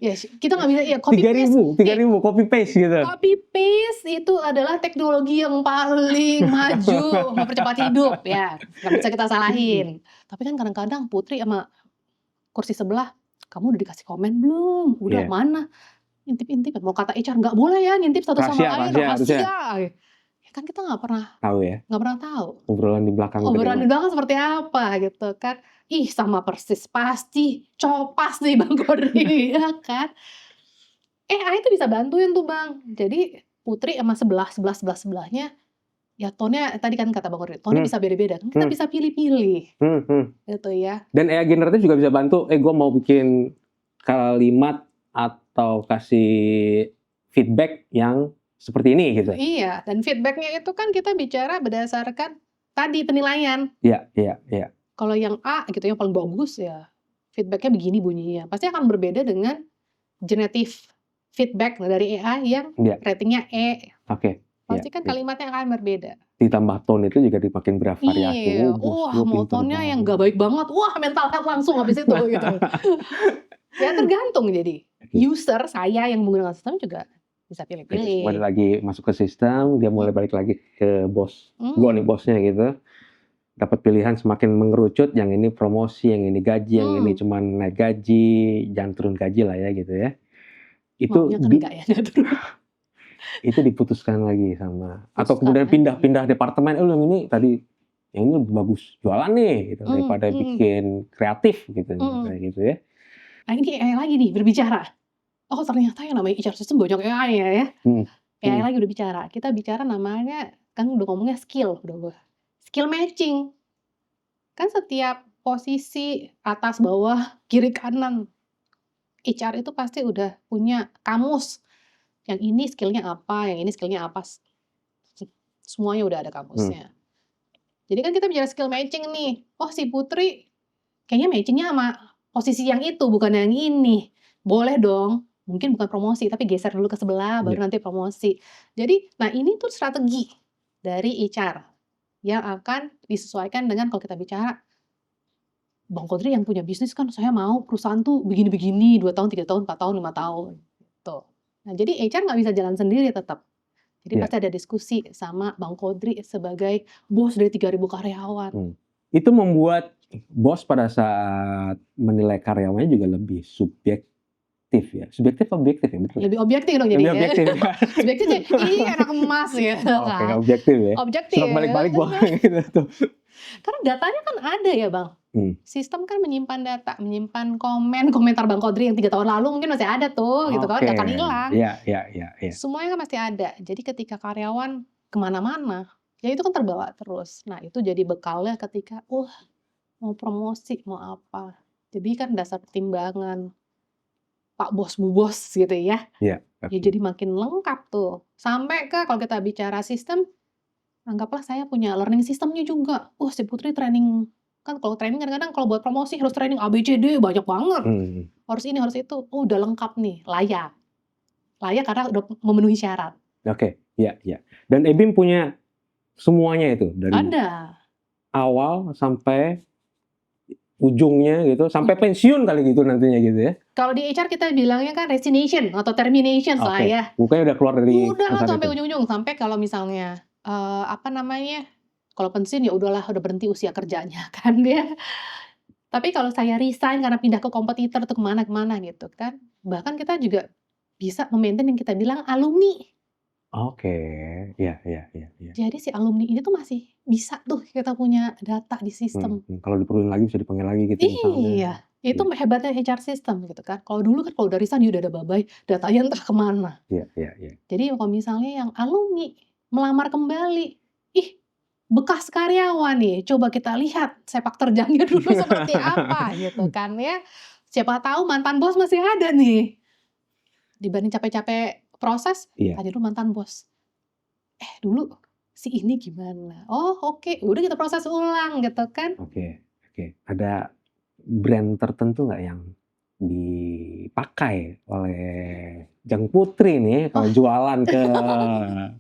Ya kita nggak bisa, copy paste. 3.000 copy paste gitu. Copy paste itu adalah teknologi yang paling maju mempercepat hidup ya, nggak bisa kita salahin. Tapi kan kadang-kadang Putri sama kursi sebelah, kamu udah dikasih komen belum? Udah mana? Intip-intip, mau kata HR nggak boleh ya ngintip satu sama lain, rahasia. Ya kan kita nggak pernah tahu ya, nggak pernah tahu obrolan di belakang seperti apa gitu kan. Sama persis, pasti copas nih Bang Kodri ya kan. AI itu bisa bantuin tuh Bang, jadi Putri sama sebelahnya ya tone-nya tadi kan kata Bang Kodri, tone-nya bisa beda-beda, kita bisa pilih-pilih gitu ya. Dan AI generatif juga bisa bantu, gue mau bikin kalimat atau kasih feedback yang seperti ini gitu. Iya, dan feedbacknya itu kan kita bicara berdasarkan tadi penilaian. Iya. Kalau yang A gitu yang paling bagus ya feedbacknya begini bunyinya, pasti akan berbeda dengan generative feedback dari AI yang ratingnya E. Pasti kan kalimatnya akan berbeda. Ditambah tone itu juga makin bervariasi. Mau tone-nya yang gak baik banget, mental health langsung habis itu gitu. Ya tergantung jadi. User saya yang menggunakan sistem juga bisa pilih-pilih. Balik lagi masuk ke sistem, dia mulai balik lagi ke bos. Gua nih bosnya gitu. Dapat pilihan semakin mengerucut, yang ini promosi, yang ini gaji, yang ini cuma naik gaji, jangan turun gaji lah ya gitu ya. Itu itu diputuskan lagi sama atau kemudian pindah departemen, yang ini tadi yang ini lebih bagus jualan nih gitu daripada bikin kreatif gitu kayak gitu ya. Nah ini AI lagi nih berbicara. Ternyata yang namanya HR system banyak AI ya. AI lagi udah bicara. Kita bicara namanya kan udah ngomongnya skill matching. Kan setiap posisi atas bawah kiri kanan HR itu pasti udah punya kamus yang ini skillnya apa, yang ini skillnya apa, semuanya udah ada kamusnya. Jadi kan kita bicara skill matching nih, oh si Putri kayaknya matchingnya sama posisi yang itu, bukan yang ini. Boleh dong, mungkin bukan promosi, tapi geser dulu ke sebelah, baru nanti promosi. Jadi, nah ini tuh strategi dari HR yang akan disesuaikan dengan kalau kita bicara, Bang Kodri yang punya bisnis kan saya mau perusahaan tuh begini-begini, 2 tahun, 3 tahun, 4 tahun, 5 tahun, gitu. Nah jadi HR nggak bisa jalan sendiri tetap. Jadi pasti ada diskusi sama Bang Kodri sebagai bos dari 3.000 karyawan. Itu membuat bos pada saat menilai karyawannya juga lebih subjektif ya. Subjektif objektif ya, betul? Lebih objektif dong jadinya. Lebih objektif. Subjektif sih, ih anak emas gitu Oke, kan. objektif ya. Objektif. Surat balik-balik gitu tuh. Karena datanya kan ada ya Bang. Sistem kan menyimpan data, menyimpan komentar Bang Kodri yang 3 tahun lalu mungkin masih ada tuh, gitu kan, nggak akan hilang. Iya. Semuanya kan pasti ada. Jadi ketika karyawan kemana-mana, ya itu kan terbawa terus. Nah itu jadi bekalnya ketika, mau promosi, mau apa. Jadi kan dasar pertimbangan Pak Bos, Bu Bos gitu ya. Iya. Ya jadi makin lengkap tuh. Sampai ke kalau kita bicara sistem, anggaplah saya punya learning systemnya juga. Si Putri training, kan kalau training kadang-kadang kalau buat promosi harus training ABCD banyak banget. Harus ini, harus itu. Udah lengkap nih, layak. Layak karena udah memenuhi syarat. Oke, iya. Dan Ebim punya semuanya itu dari awal sampai ujungnya gitu, sampai pensiun kali gitu nantinya gitu ya. Kalau di HR kita bilangnya kan resignation atau termination lah ya. Bukannya udah keluar dari udah lah sampai ujung-ujung, sampai kalau misalnya kalau pensiun ya udahlah, udah berhenti usia kerjanya kan dia. Tapi kalau saya resign karena pindah ke kompetitor atau kemana-kemana gitu kan, bahkan kita juga bisa memaintain yang kita bilang alumni. Oke, iya. Jadi si alumni ini tuh masih bisa tuh kita punya data di sistem. Kalau diperluin lagi bisa dipanggil lagi gitu misalnya. Iya, itu hebatnya HR system gitu kan. Kalau dulu kan kalau udah resign dia udah ada babai, datanya entah kemana. Iya. Jadi kalau misalnya yang alumni melamar kembali, bekas karyawan nih, coba kita lihat sepak terjangnya dulu seperti apa gitu kan ya. Siapa tahu mantan bos masih ada nih. Dibanding capek-capek proses, tanya dulu mantan bos. Dulu si ini gimana? Oke. Udah kita proses ulang gitu kan. Oke. Ada brand tertentu nggak yang dipakai oleh Jang Putri nih kalau jualan ke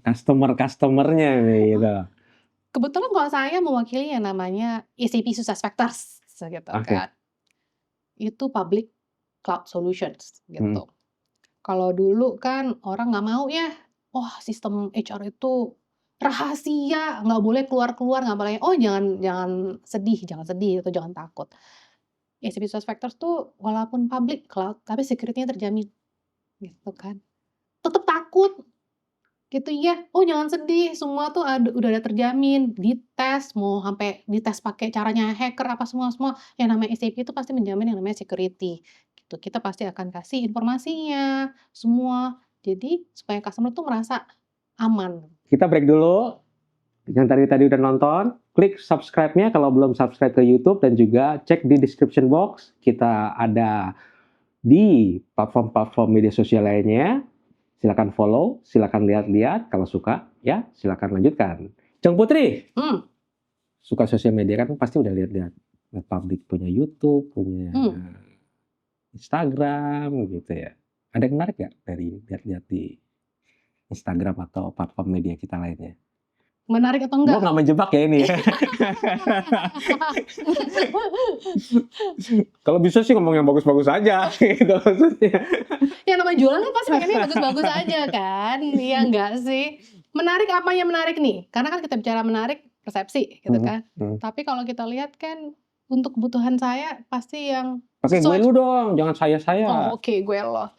customer-customernya nih gitu? Kebetulan kalau saya mewakili yang namanya SAP SuccessFactors gitu kan. Itu public cloud solutions gitu. Kalau dulu kan orang nggak mau ya, sistem HR itu rahasia, nggak boleh keluar-keluar, nggak boleh, jangan sedih atau jangan takut. SAP SuccessFactors tuh walaupun public cloud, tapi security-nya terjamin gitu kan. Tetap takut gitu ya, jangan sedih, semua tuh udah ada terjamin, dites, mau sampai dites pakai caranya hacker apa semua yang namanya SAP itu pasti menjamin yang namanya security gitu. Kita pasti akan kasih informasinya semua, jadi supaya customer tuh merasa aman. Kita break dulu. Yang tadi udah nonton, klik subscribe-nya kalau belum subscribe ke YouTube, dan juga cek di description box, kita ada di platform-platform media sosial lainnya. Silakan follow, silakan lihat-lihat, kalau suka ya silakan lanjutkan. Jang Putri, suka sosial media kan pasti udah lihat-lihat publik punya YouTube, punya Instagram gitu ya. Ada yang menarik nggak dari lihat-lihat di Instagram atau platform media kita lainnya? Menarik atau enggak? Gue nggak menjebak ya ini ya. Kalau bisa sih ngomong yang bagus-bagus aja gitu maksudnya. Ya namanya jualan kan pasti pengennya bagus-bagus aja kan. Iya enggak sih? Menarik, apa yang menarik nih? Karena kan kita bicara menarik persepsi gitu kan. Tapi kalau kita lihat kan untuk kebutuhan saya pasti yang pakai gue lu dong, jangan saya. Oke, gue lo.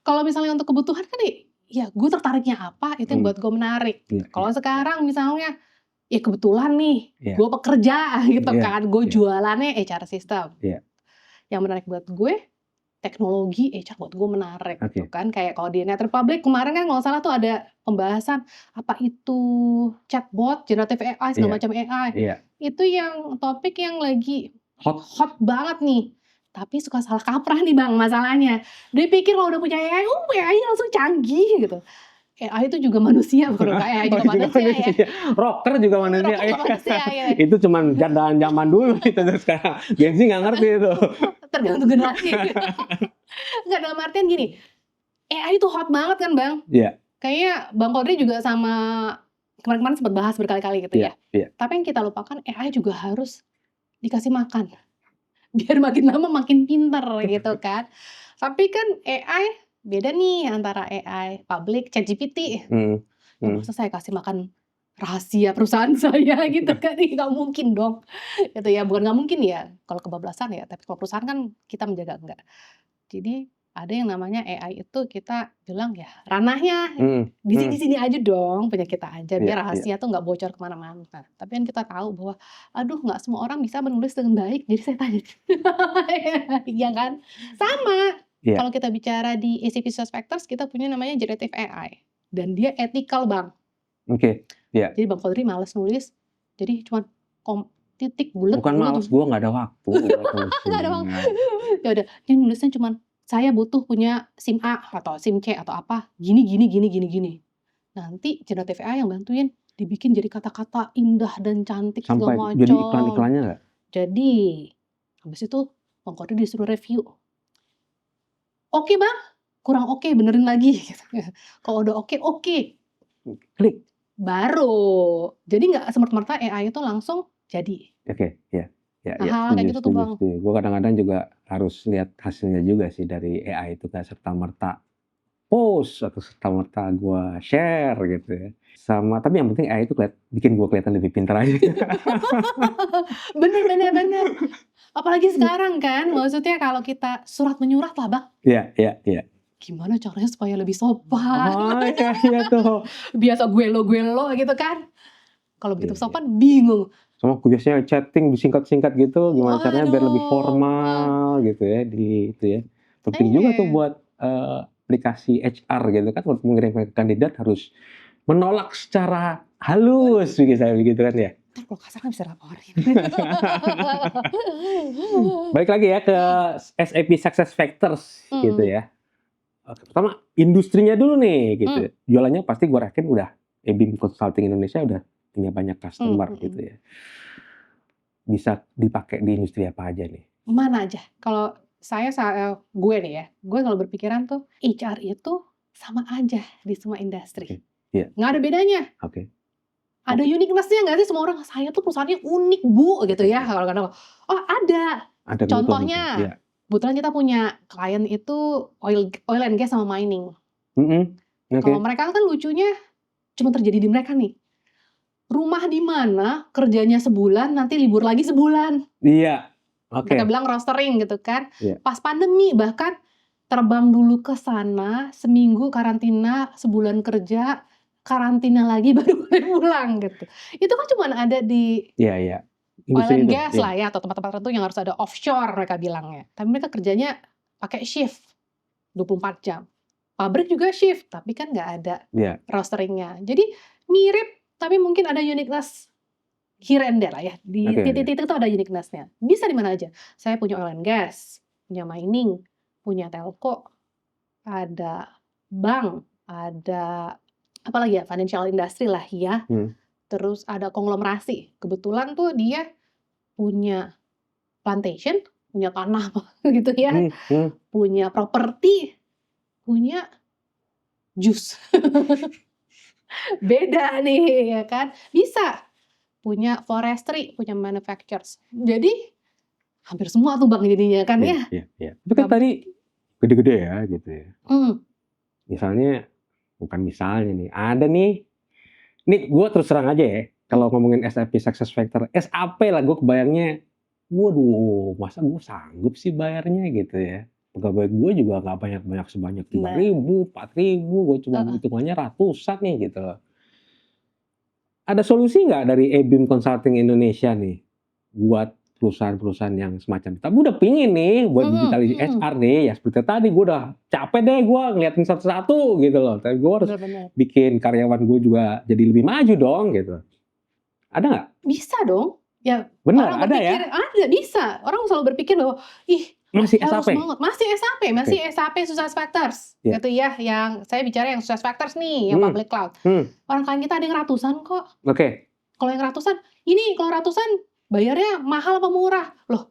Kalau misalnya untuk kebutuhan kan ya gue tertariknya apa, itu yang buat gue menarik. Kalau sekarang misalnya, ya kebetulan nih, gue pekerja gitu kan, gue jualannya HR system. Yang menarik buat gue, teknologi HR buat gue menarik gitu kan. Kayak kalau di Net Republic kemarin kan kalau salah tuh ada pembahasan, apa itu chatbot, generative AI, segala macam AI. Itu yang topik yang lagi hot banget nih. Tapi suka salah kaprah nih Bang masalahnya. Dia pikir kalau udah punya AI, AI langsung canggih gitu. AI itu juga manusia, bukan AI juga manusia ya. Rocker juga manusia. Rocker juga manusia ya. Itu cuman jadaan zaman dulu itu sekarang. Gen Z nggak ngerti itu. Tergantung generasi. Nggak, dalam artian gini, AI itu hot banget kan Bang. Iya. Kayaknya Bang Kodri juga sama kemarin-kemarin sempat bahas berkali-kali gitu ya. Iya. Tapi yang kita lupakan AI juga harus dikasih makan. Biar makin lama makin pinter gitu kan. Tapi kan AI beda nih antara AI public, ChatGPT. Masa saya kasih makan rahasia perusahaan saya gitu kan, nggak mungkin dong. Gitu ya, bukan nggak mungkin ya, kalau kebablasan ya, tapi kalau perusahaan kan kita menjaga enggak. Jadi ada yang namanya AI itu kita bilang ya ranahnya di sini aja dong, punya kita aja biar rahasia tuh nggak bocor kemana-mana. Tapi kan kita tahu bahwa aduh nggak semua orang bisa menulis dengan baik, jadi saya tanya. Iya kan? Sama. Kalau kita bicara di ACP Suspectors kita punya namanya generative AI dan dia ethical Bang. Jadi Bang Kodri males nulis, jadi cuma titik bulat. Bukan males, gue nggak ada waktu. Nggak ada waktu. Ya udah, ini nulisnya cuma saya butuh punya SIM A atau SIM C atau apa, gini. Nanti generative AI yang bantuin dibikin jadi kata-kata indah dan cantik segala macam. Sampai jadi iklan-iklannya nggak? Jadi, habis itu Bang Kodri disuruh review. Oke Bang, kurang oke, benerin lagi. Kalau udah oke. Klik. Baru. Jadi nggak semerta-merta AI itu langsung jadi. Hal kayak gitu tuh Bang. Gue kadang-kadang juga harus lihat hasilnya juga sih dari AI itu, kayak serta-merta post atau serta-merta gue share gitu ya. Tapi yang penting AI itu bikin gue kelihatan lebih pintar aja. Bener. Apalagi sekarang kan, maksudnya kalau kita surat menyurat lah Bang. Iya. Gimana caranya supaya lebih sopan? Oh iya tuh. Biasa gue lo gitu kan. Kalau begitu sopan bingung. Sama biasanya chatting disingkat-singkat gitu, gimana caranya biar lebih formal gitu ya itu ya. Penting juga tuh buat aplikasi HR gitu kan, untuk mengirimkan kandidat harus menolak secara halus begitu kan ya. Kalau kasar kan bisa laporin. Balik lagi ya ke SAP Success Factors gitu ya. Pertama industrinya dulu nih gitu. Jualannya pasti gue yakin udah ABIM Consulting Indonesia udah punya banyak customer gitu ya. Bisa dipakai di industri apa aja nih? Mana aja. Kalau gue nih ya, gue selalu berpikiran tuh HR itu sama aja di semua industri. Nggak ada bedanya. Ada uniqueness-nya nggak sih? Semua orang, saya tuh perusahaannya unik Bu gitu ya. Kalau kadang, oh ada. Contohnya, kebetulan kita punya klien itu oil and gas sama mining. Kalau mereka kan lucunya cuma terjadi di mereka nih. Rumah di mana kerjanya sebulan, nanti libur lagi sebulan. Iya. Mereka bilang rostering gitu kan. Pas pandemi bahkan terbang dulu ke sana, seminggu karantina, sebulan kerja, karantina lagi baru boleh pulang gitu. Itu kan cuma ada di oil and gas lah ya, atau tempat-tempat tertentu yang harus ada offshore mereka bilangnya. Tapi mereka kerjanya pakai shift 24 jam. Pabrik juga shift, tapi kan nggak ada rosteringnya. Jadi mirip, tapi mungkin ada uniqueness here and there lah ya. Di titik-titik itu ada uniqueness-nya. Bisa di mana aja. Saya punya oil and gas, punya mining, punya telco, ada bank, ada apa lagi ya, financial industry lah ya. Terus ada konglomerasi. Kebetulan tuh dia punya plantation, punya tanah gitu ya. Punya properti, punya jus. Beda nih ya kan. Bisa punya forestry, punya manufacturers. Jadi hampir semua tuh Bang jadinya kan ya. Tapi kan tadi gede-gede ya gitu ya. Misalnya nih, ada nih. Ini gue terus terang aja ya. Kalau ngomongin SAP Success Factor, SAP lah gue kebayangnya. Waduh, masa gue sanggup sih bayarnya gitu ya. Pegawai gue juga nggak banyak sebanyak 3.000, 4.000, gue cuma hitungannya ratusan nih gitu loh. Ada solusi nggak dari ABIM Consulting Indonesia nih buat perusahaan-perusahaan yang semacam itu? Tapi udah pingin nih buat digitalisasi HR nih, ya seperti tadi gue udah capek deh gue ngeliatin satu-satu gitu loh. Tapi gue harus bikin karyawan gue juga jadi lebih maju dong gitu. Ada nggak? Bisa dong. Ya, benar, ada ya? Ada, bisa. Orang selalu berpikir bahwa, ih Masih Harus SAP? banget. Masih SAP, masih SAP Success Factors. Iya. Gitu ya, yang saya bicara yang Success Factors nih, yang public cloud. Orang klien kita ada yang ratusan kok. Oke. Kalau yang ratusan, kalau ratusan bayarnya mahal apa murah? Loh,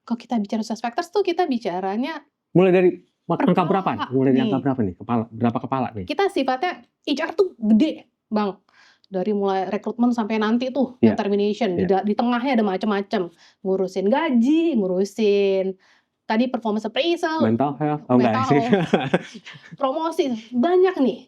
kalau kita bicara Success Factors tuh kita bicaranya mulai dari angka kepala berapa? Mulai dari nih. angka berapa nih? Berapa kepala nih? Kita sifatnya HR tuh gede, Bang. Dari mulai rekrutmen sampai nanti tuh yang termination. Di tengahnya ada macam-macam. Ngurusin gaji, ngurusin tadi performance appraisal, mental health, promosi, banyak nih.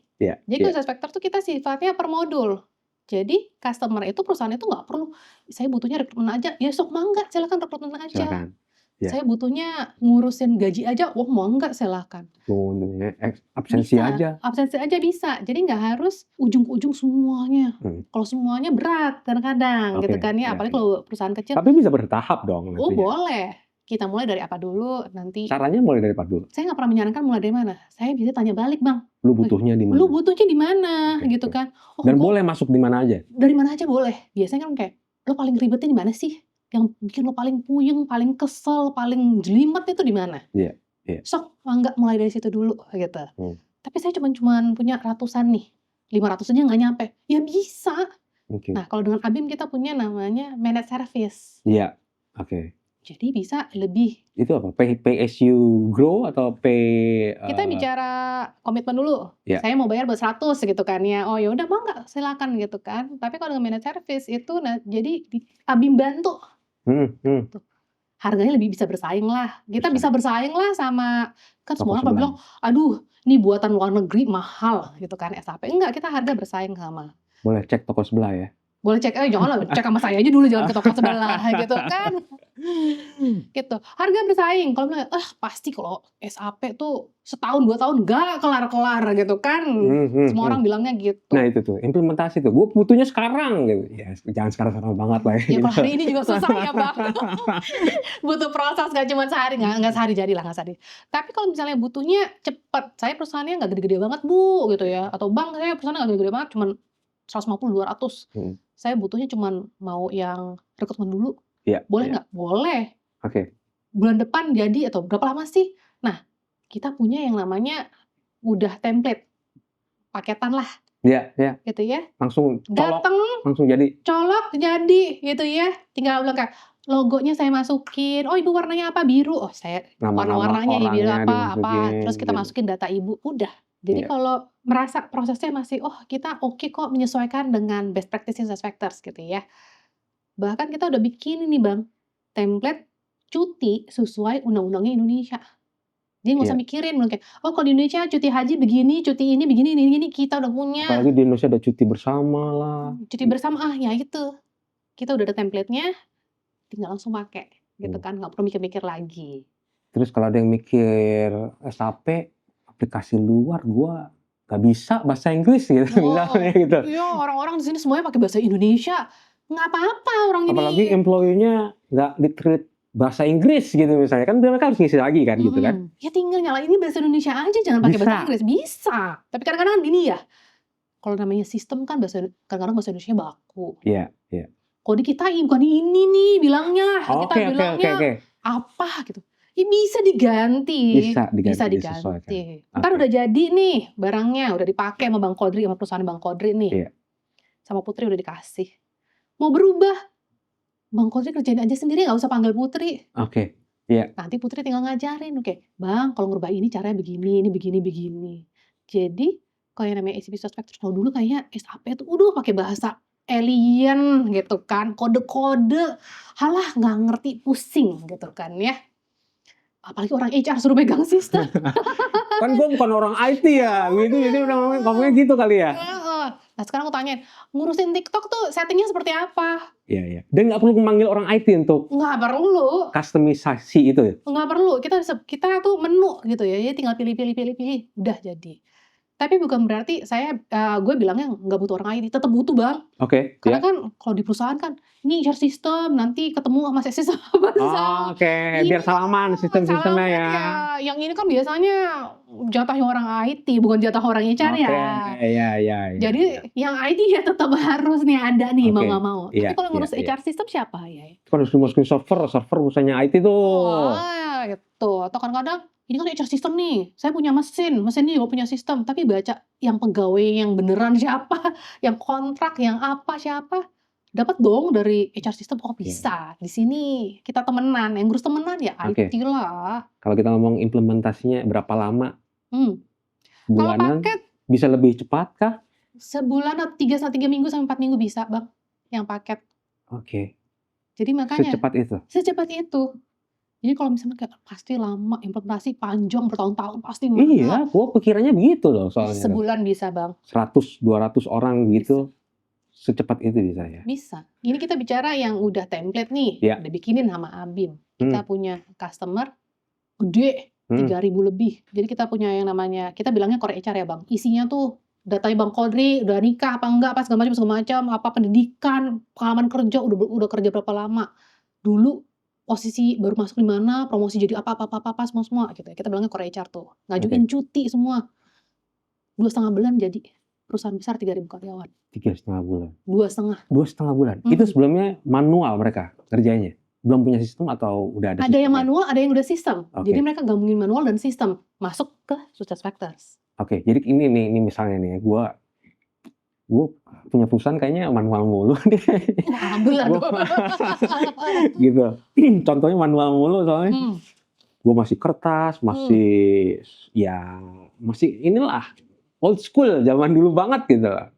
Jadi Success Factors tuh kita sifatnya per modul. Jadi customer itu, perusahaan itu nggak perlu, saya butuhnya rekrutmen aja, ya sok mangga, silakan rekrutmen aja. Silakan. Saya butuhnya ngurusin gaji aja, wah mau nggak silakan. Absensi aja. Absensi aja bisa. Jadi nggak harus ujung ke ujung semuanya. Kalau semuanya berat kadang-kadang, gitu kan ya. Apalagi kalau perusahaan kecil. Tapi bisa bertahap dong. Oh boleh. Kita mulai dari apa dulu nanti. Caranya mulai dari apa dulu? Saya nggak pernah menyarankan mulai dari mana. Saya bisa tanya balik, Bang. Lu butuhnya di mana? Lu butuhnya di mana, gitu kan. Dan boleh masuk di mana aja? Dari mana aja boleh. Biasanya kan kayak, lo paling ribetnya di mana sih? Yang bikin lo paling puyeng, paling kesel, paling jelimet itu di mana? Iya. Sok, nggak mulai dari situ dulu gitu. Tapi saya cuman punya ratusan nih, 500 aja nggak nyampe. Ya bisa. Nah kalau dengan Abim kita punya namanya managed service. Iya. Oke. Jadi bisa lebih. Itu apa? Pay as you grow atau pay? Kita bicara komitmen dulu. Saya mau bayar 100 gitu kan ya. Oh ya udah bangga, silakan gitu kan. Tapi kalau dengan managed service itu, jadi Abim bantu. Harganya lebih bisa bersaing lah. Kita bisa bersaing lah sama, kan semua orang bilang, aduh ini buatan luar negeri mahal gitu kan SAP. Enggak, kita harga bersaing sama. Boleh cek toko sebelah ya? Boleh cek, jangan cek sama saya aja dulu, jangan ke toko sebelah gitu kan. Gitu. Harga bersaing. Kalau bilang, pasti kalau SAP tuh setahun 2 tahun gak kelar-kelar gitu kan. Semua orang bilangnya gitu. Nah itu tuh, implementasi tuh. Gue butuhnya sekarang gitu. Ya jangan sekarang banget lah. Ya kalau hari ini juga susah ya Bang. Butuh proses, gak cuma sehari. Gak sehari jadilah, gak sehari. Tapi kalau misalnya butuhnya cepet. Saya perusahaannya gak gede-gede banget Bu gitu ya. Atau Bang, saya perusahaannya gak gede-gede banget. Cuman 150-200. Saya butuhnya cuman mau yang rekrutmen dulu. Boleh nggak? Boleh. Oke. Bulan depan jadi atau berapa lama sih? Nah, kita punya yang namanya udah template. Paketan lah. Iya. Gitu ya. Langsung colok. Dateng. Langsung jadi. Colok jadi gitu ya. Tinggal bilang kayak logonya saya masukin. Oh ibu warnanya apa? Biru. Oh saya warna-warnanya biru apa. Terus kita masukin data ibu. Udah. Jadi kalau merasa prosesnya masih, kita oke kok menyesuaikan dengan best practice Success Factors gitu ya. Bahkan kita udah bikin ini Bang, template cuti sesuai undang-undangnya Indonesia. Jadi nggak usah mikirin, kayak, kalau di Indonesia cuti haji begini, cuti ini begini, kita udah punya. Apalagi di Indonesia ada cuti bersama lah. Cuti bersama, ya itu. Kita udah ada template-nya, tinggal langsung pakai, gitu kan, nggak perlu mikir-mikir lagi. Terus kalau ada yang mikir SAP, aplikasi luar gua gak bisa bahasa Inggris gitu misalnya gitu. Iya, orang-orang di sini semuanya pakai bahasa Indonesia. Nggak apa-apa orang ini. Apalagi employee-nya nggak di-treat bahasa Inggris gitu misalnya. Kan mereka harus ngisi lagi kan gitu kan. Ya tinggal nyalain ini bahasa Indonesia aja, jangan pakai bahasa Inggris. Bisa. Tapi kadang-kadang gini ya. Kalau namanya sistem kan kadang-kadang bahasa Indonesia baku. Iya. Kalau di kita bukan ini nih bilangnya. Kita bilangnya apa gitu. Ya bisa diganti. Bisa diganti. Ntar udah jadi nih barangnya, udah dipakai sama Bang Kodri, sama perusahaan Bang Kodri nih. Sama Putri udah dikasih. Mau berubah, Bang Kodri kerjain aja sendiri, gak usah panggil Putri. Oke. Iya. Nanti Putri tinggal ngajarin, Bang kalau ngerubah ini caranya begini, ini begini. Jadi kalau yang namanya SAP Success Factors, kalau dulu kayaknya SAP tuh pakai bahasa alien gitu kan, kode-kode, halah nggak ngerti, pusing gitu kan ya. Apalagi orang HR suruh pegang sistem. Kan gue bukan orang IT ya, gitu jadi udah ngomongnya gitu kali ya. Nah sekarang aku tanyain, ngurusin TikTok tuh settingnya seperti apa? Iya. Dan nggak perlu memanggil orang IT untuk nggak perlu customisasi itu ya? Nggak perlu, kita tuh menu gitu ya, jadi tinggal pilih, udah jadi. Tapi bukan berarti gue bilangnya nggak butuh orang IT, tetap butuh Bang. Oke, Karena ya. kan kalau di perusahaan kan, ini HR system, nanti ketemu sama CC sama Oh, oke, biar ini salaman sistem-sistemnya salaman ya. ya. Yang ini kan biasanya jatahnya orang IT, bukan jatah orang HR Oke, ya. ya. Jadi yang IT ya tetap harus nih ada nih, mau Oke, nggak mau. Tapi iya, kalau ngurus iya. HR system siapa ya? Kan harus dimasukin server usahanya IT tuh. Wah, gitu. Atau kadang-kadang, ini kan HR system nih, saya punya mesin ini juga punya sistem, tapi baca yang pegawai yang beneran siapa, yang kontrak, yang apa siapa, dapat dong dari HR system, oh bisa. Di sini kita temenan, yang ngurus temenan ya Oke. IT lah. Kalau kita ngomong implementasinya berapa lama? Kalau Bulanan? paket Bisa lebih cepat kah? sebulan atau 3 minggu sampai 4 minggu bisa Bang, yang paket. Oke. Jadi makanya Secepat itu? secepat itu. Jadi kalau misalnya kayak pasti lama, implementasi panjang bertahun-tahun pasti Iya, gua pikirannya begitu loh soalnya. sebulan bisa Bang. 100-200 orang gitu, secepat itu bisa ya? Bisa. Ini kita bicara yang udah template nih, Ya. udah bikinin sama Abim. Kita punya customer gede, 3.000 lebih. Jadi kita punya yang namanya, kita bilangnya core HR ya Bang. Isinya tuh datanya Bang Kodri, udah nikah apa enggak, apa segala macam, apa pendidikan, pengalaman kerja, udah kerja berapa lama. Dulu posisi baru masuk di mana, promosi jadi apa semua gitu ya. Kita bilangnya core HR tuh. Ngajuin cuti semua. 2,5 bulan jadi perusahaan besar 3.000 karyawan. 3,5 bulan. 2,5 bulan. Itu sebelumnya manual mereka kerjanya. Belum punya sistem atau udah ada? Ada yang manual, ada yang udah sistem. Oke. Jadi mereka gabungin manual dan sistem, masuk ke SuccessFactors. Oke, jadi ini misalnya nih, gue punya perusahaan kayaknya manual mulu deh. Alhamdulillah. Gitu. Contohnya manual mulu soalnya. Gue masih kertas, masih inilah old school, zaman dulu banget gitu lah.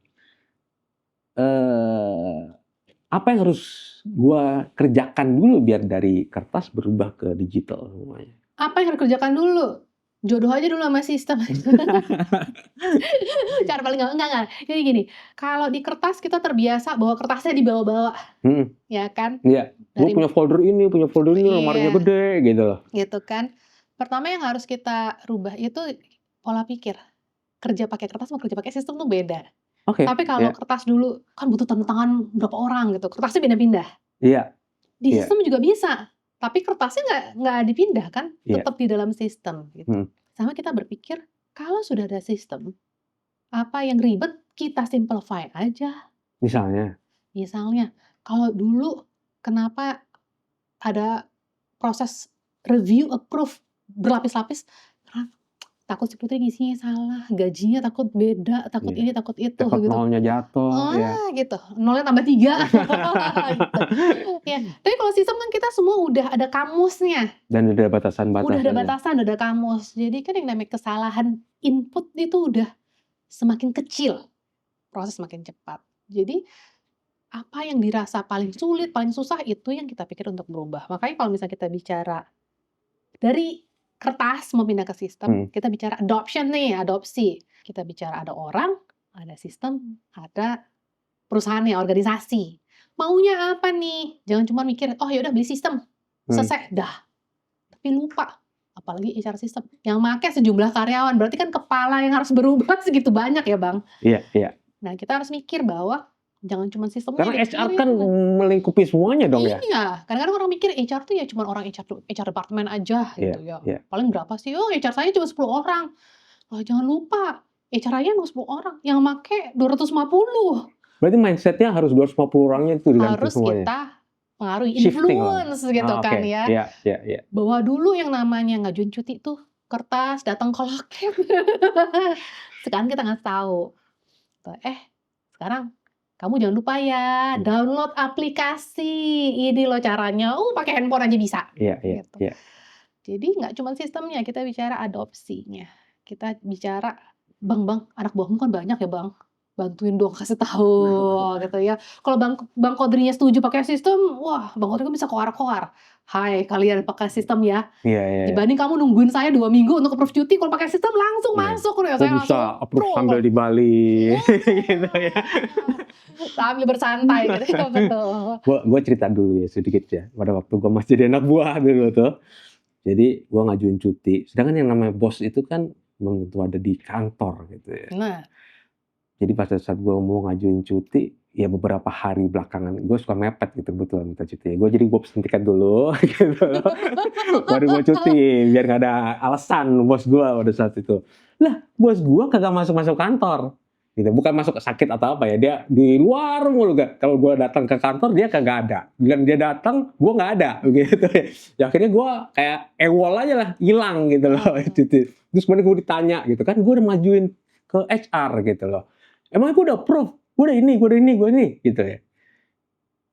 Apa yang harus gue kerjakan dulu biar dari kertas berubah ke digital semuanya? Apa yang harus kerjakan dulu? Jodoh aja dulu sama sistem. Cara paling enggak. Jadi gini, kalau di kertas kita terbiasa bawa kertasnya dibawa-bawa. Ya kan? Iya. Gue punya folder ini, lemarinya gede gitu loh. Gitu kan. Pertama yang harus kita rubah itu pola pikir. Kerja pakai kertas sama kerja pakai sistem tuh beda. Oke. Tapi kalau kertas dulu kan butuh tanda tangan berapa orang gitu. Kertasnya pindah-pindah. Iya. Di sistem juga bisa. Tapi kertasnya nggak dipindah kan, tetap di dalam sistem gitu. Sama kita berpikir, kalau sudah ada sistem, apa yang ribet kita simplify aja. Misalnya, kalau dulu kenapa ada proses review, approve berlapis-lapis? Karena takut si Putri ngisinya salah, gajinya takut beda, takut ini, takut itu. Takut gitu. nolnya jatuh. Gitu. Nolnya tambah 3. Gitu. Ya. Tapi kalau sistem kan kita semua udah ada kamusnya. Dan udah ada batasan-batasan. Udah ada batasan, udah ada kamus. Jadi kan yang namanya kesalahan input itu udah semakin kecil. Proses semakin cepat. Jadi apa yang dirasa paling sulit, paling susah itu yang kita pikir untuk berubah. Makanya kalau misalnya kita bicara dari kertas mau pindah ke sistem, kita bicara adopsi. Kita bicara ada orang, ada sistem, ada perusahaannya, organisasi. Maunya apa nih? Jangan cuma mikir, oh yaudah beli sistem, selesai, dah. Tapi lupa, apalagi HR system. Yang pakai sejumlah karyawan, berarti kan kepala yang harus berubah segitu banyak ya Bang? Iya. Nah kita harus mikir bahwa jangan cuma sistemnya. Karena HR kan melingkupi semuanya dong ya? Iya, kadang-kadang orang mikir HR tuh ya cuma orang HR departemen aja gitu ya. Paling berapa sih? Oh HR saya cuma 10 orang. Oh, jangan lupa, HR-nya cuma 10 orang, yang make 250. Berarti mindsetnya harus 250 orangnya itu harus semuanya. Kita pengaruhi, influence gitu kan ya. Iya. Bahwa dulu yang namanya ngajuin cuti tuh kertas, datang ke loket. Sekarang kita nggak tahu. Sekarang kamu jangan lupa ya, download aplikasi. Ini loh caranya. Pakai handphone aja bisa. Iya. Jadi nggak cuma sistemnya, kita bicara adopsinya. Kita bicara, Bang, anak buahmu kan banyak ya Bang. Bantuin dong, kasih tahu gitu ya. Kalau Bang Kodrinya setuju pakai sistem, wah Bang Kodri kan bisa koar-koar. Hai, kalian pakai sistem ya. Iya. Dibanding kamu nungguin saya 2 minggu untuk approve cuti, kalau pakai sistem langsung masuk. Saya bisa approve sambil di Bali. Gitu ya. Sambil bersantai gitu ya, betul. Gue cerita dulu ya sedikit ya. Pada waktu gue masih jadi anak buah dulu tuh. Jadi gue ngajuin cuti. Sedangkan yang namanya bos itu kan belum tentu ada di kantor gitu ya. Nah, Jadi pada saat gue mau ngajuin cuti, ya beberapa hari belakangan gue suka mepet gitu kebetulan minta cuti. Jadi gue pesen tiket dulu gitu loh. Baru gue cuti biar gak ada alasan bos gue pada saat itu. Lah bos gue kagak masuk kantor. Gitu. Bukan masuk sakit atau apa ya, dia di luar mulu gak. Kalau gue datang ke kantor dia kagak ada. Bila dia datang gue nggak ada gitu. Ya akhirnya gue kayak ewol aja lah, hilang gitu loh cuti. Terus kemudian gue ditanya gitu kan, gue udah majuin ke HR gitu loh. Emang gue udah approve, gue udah ini gitu ya.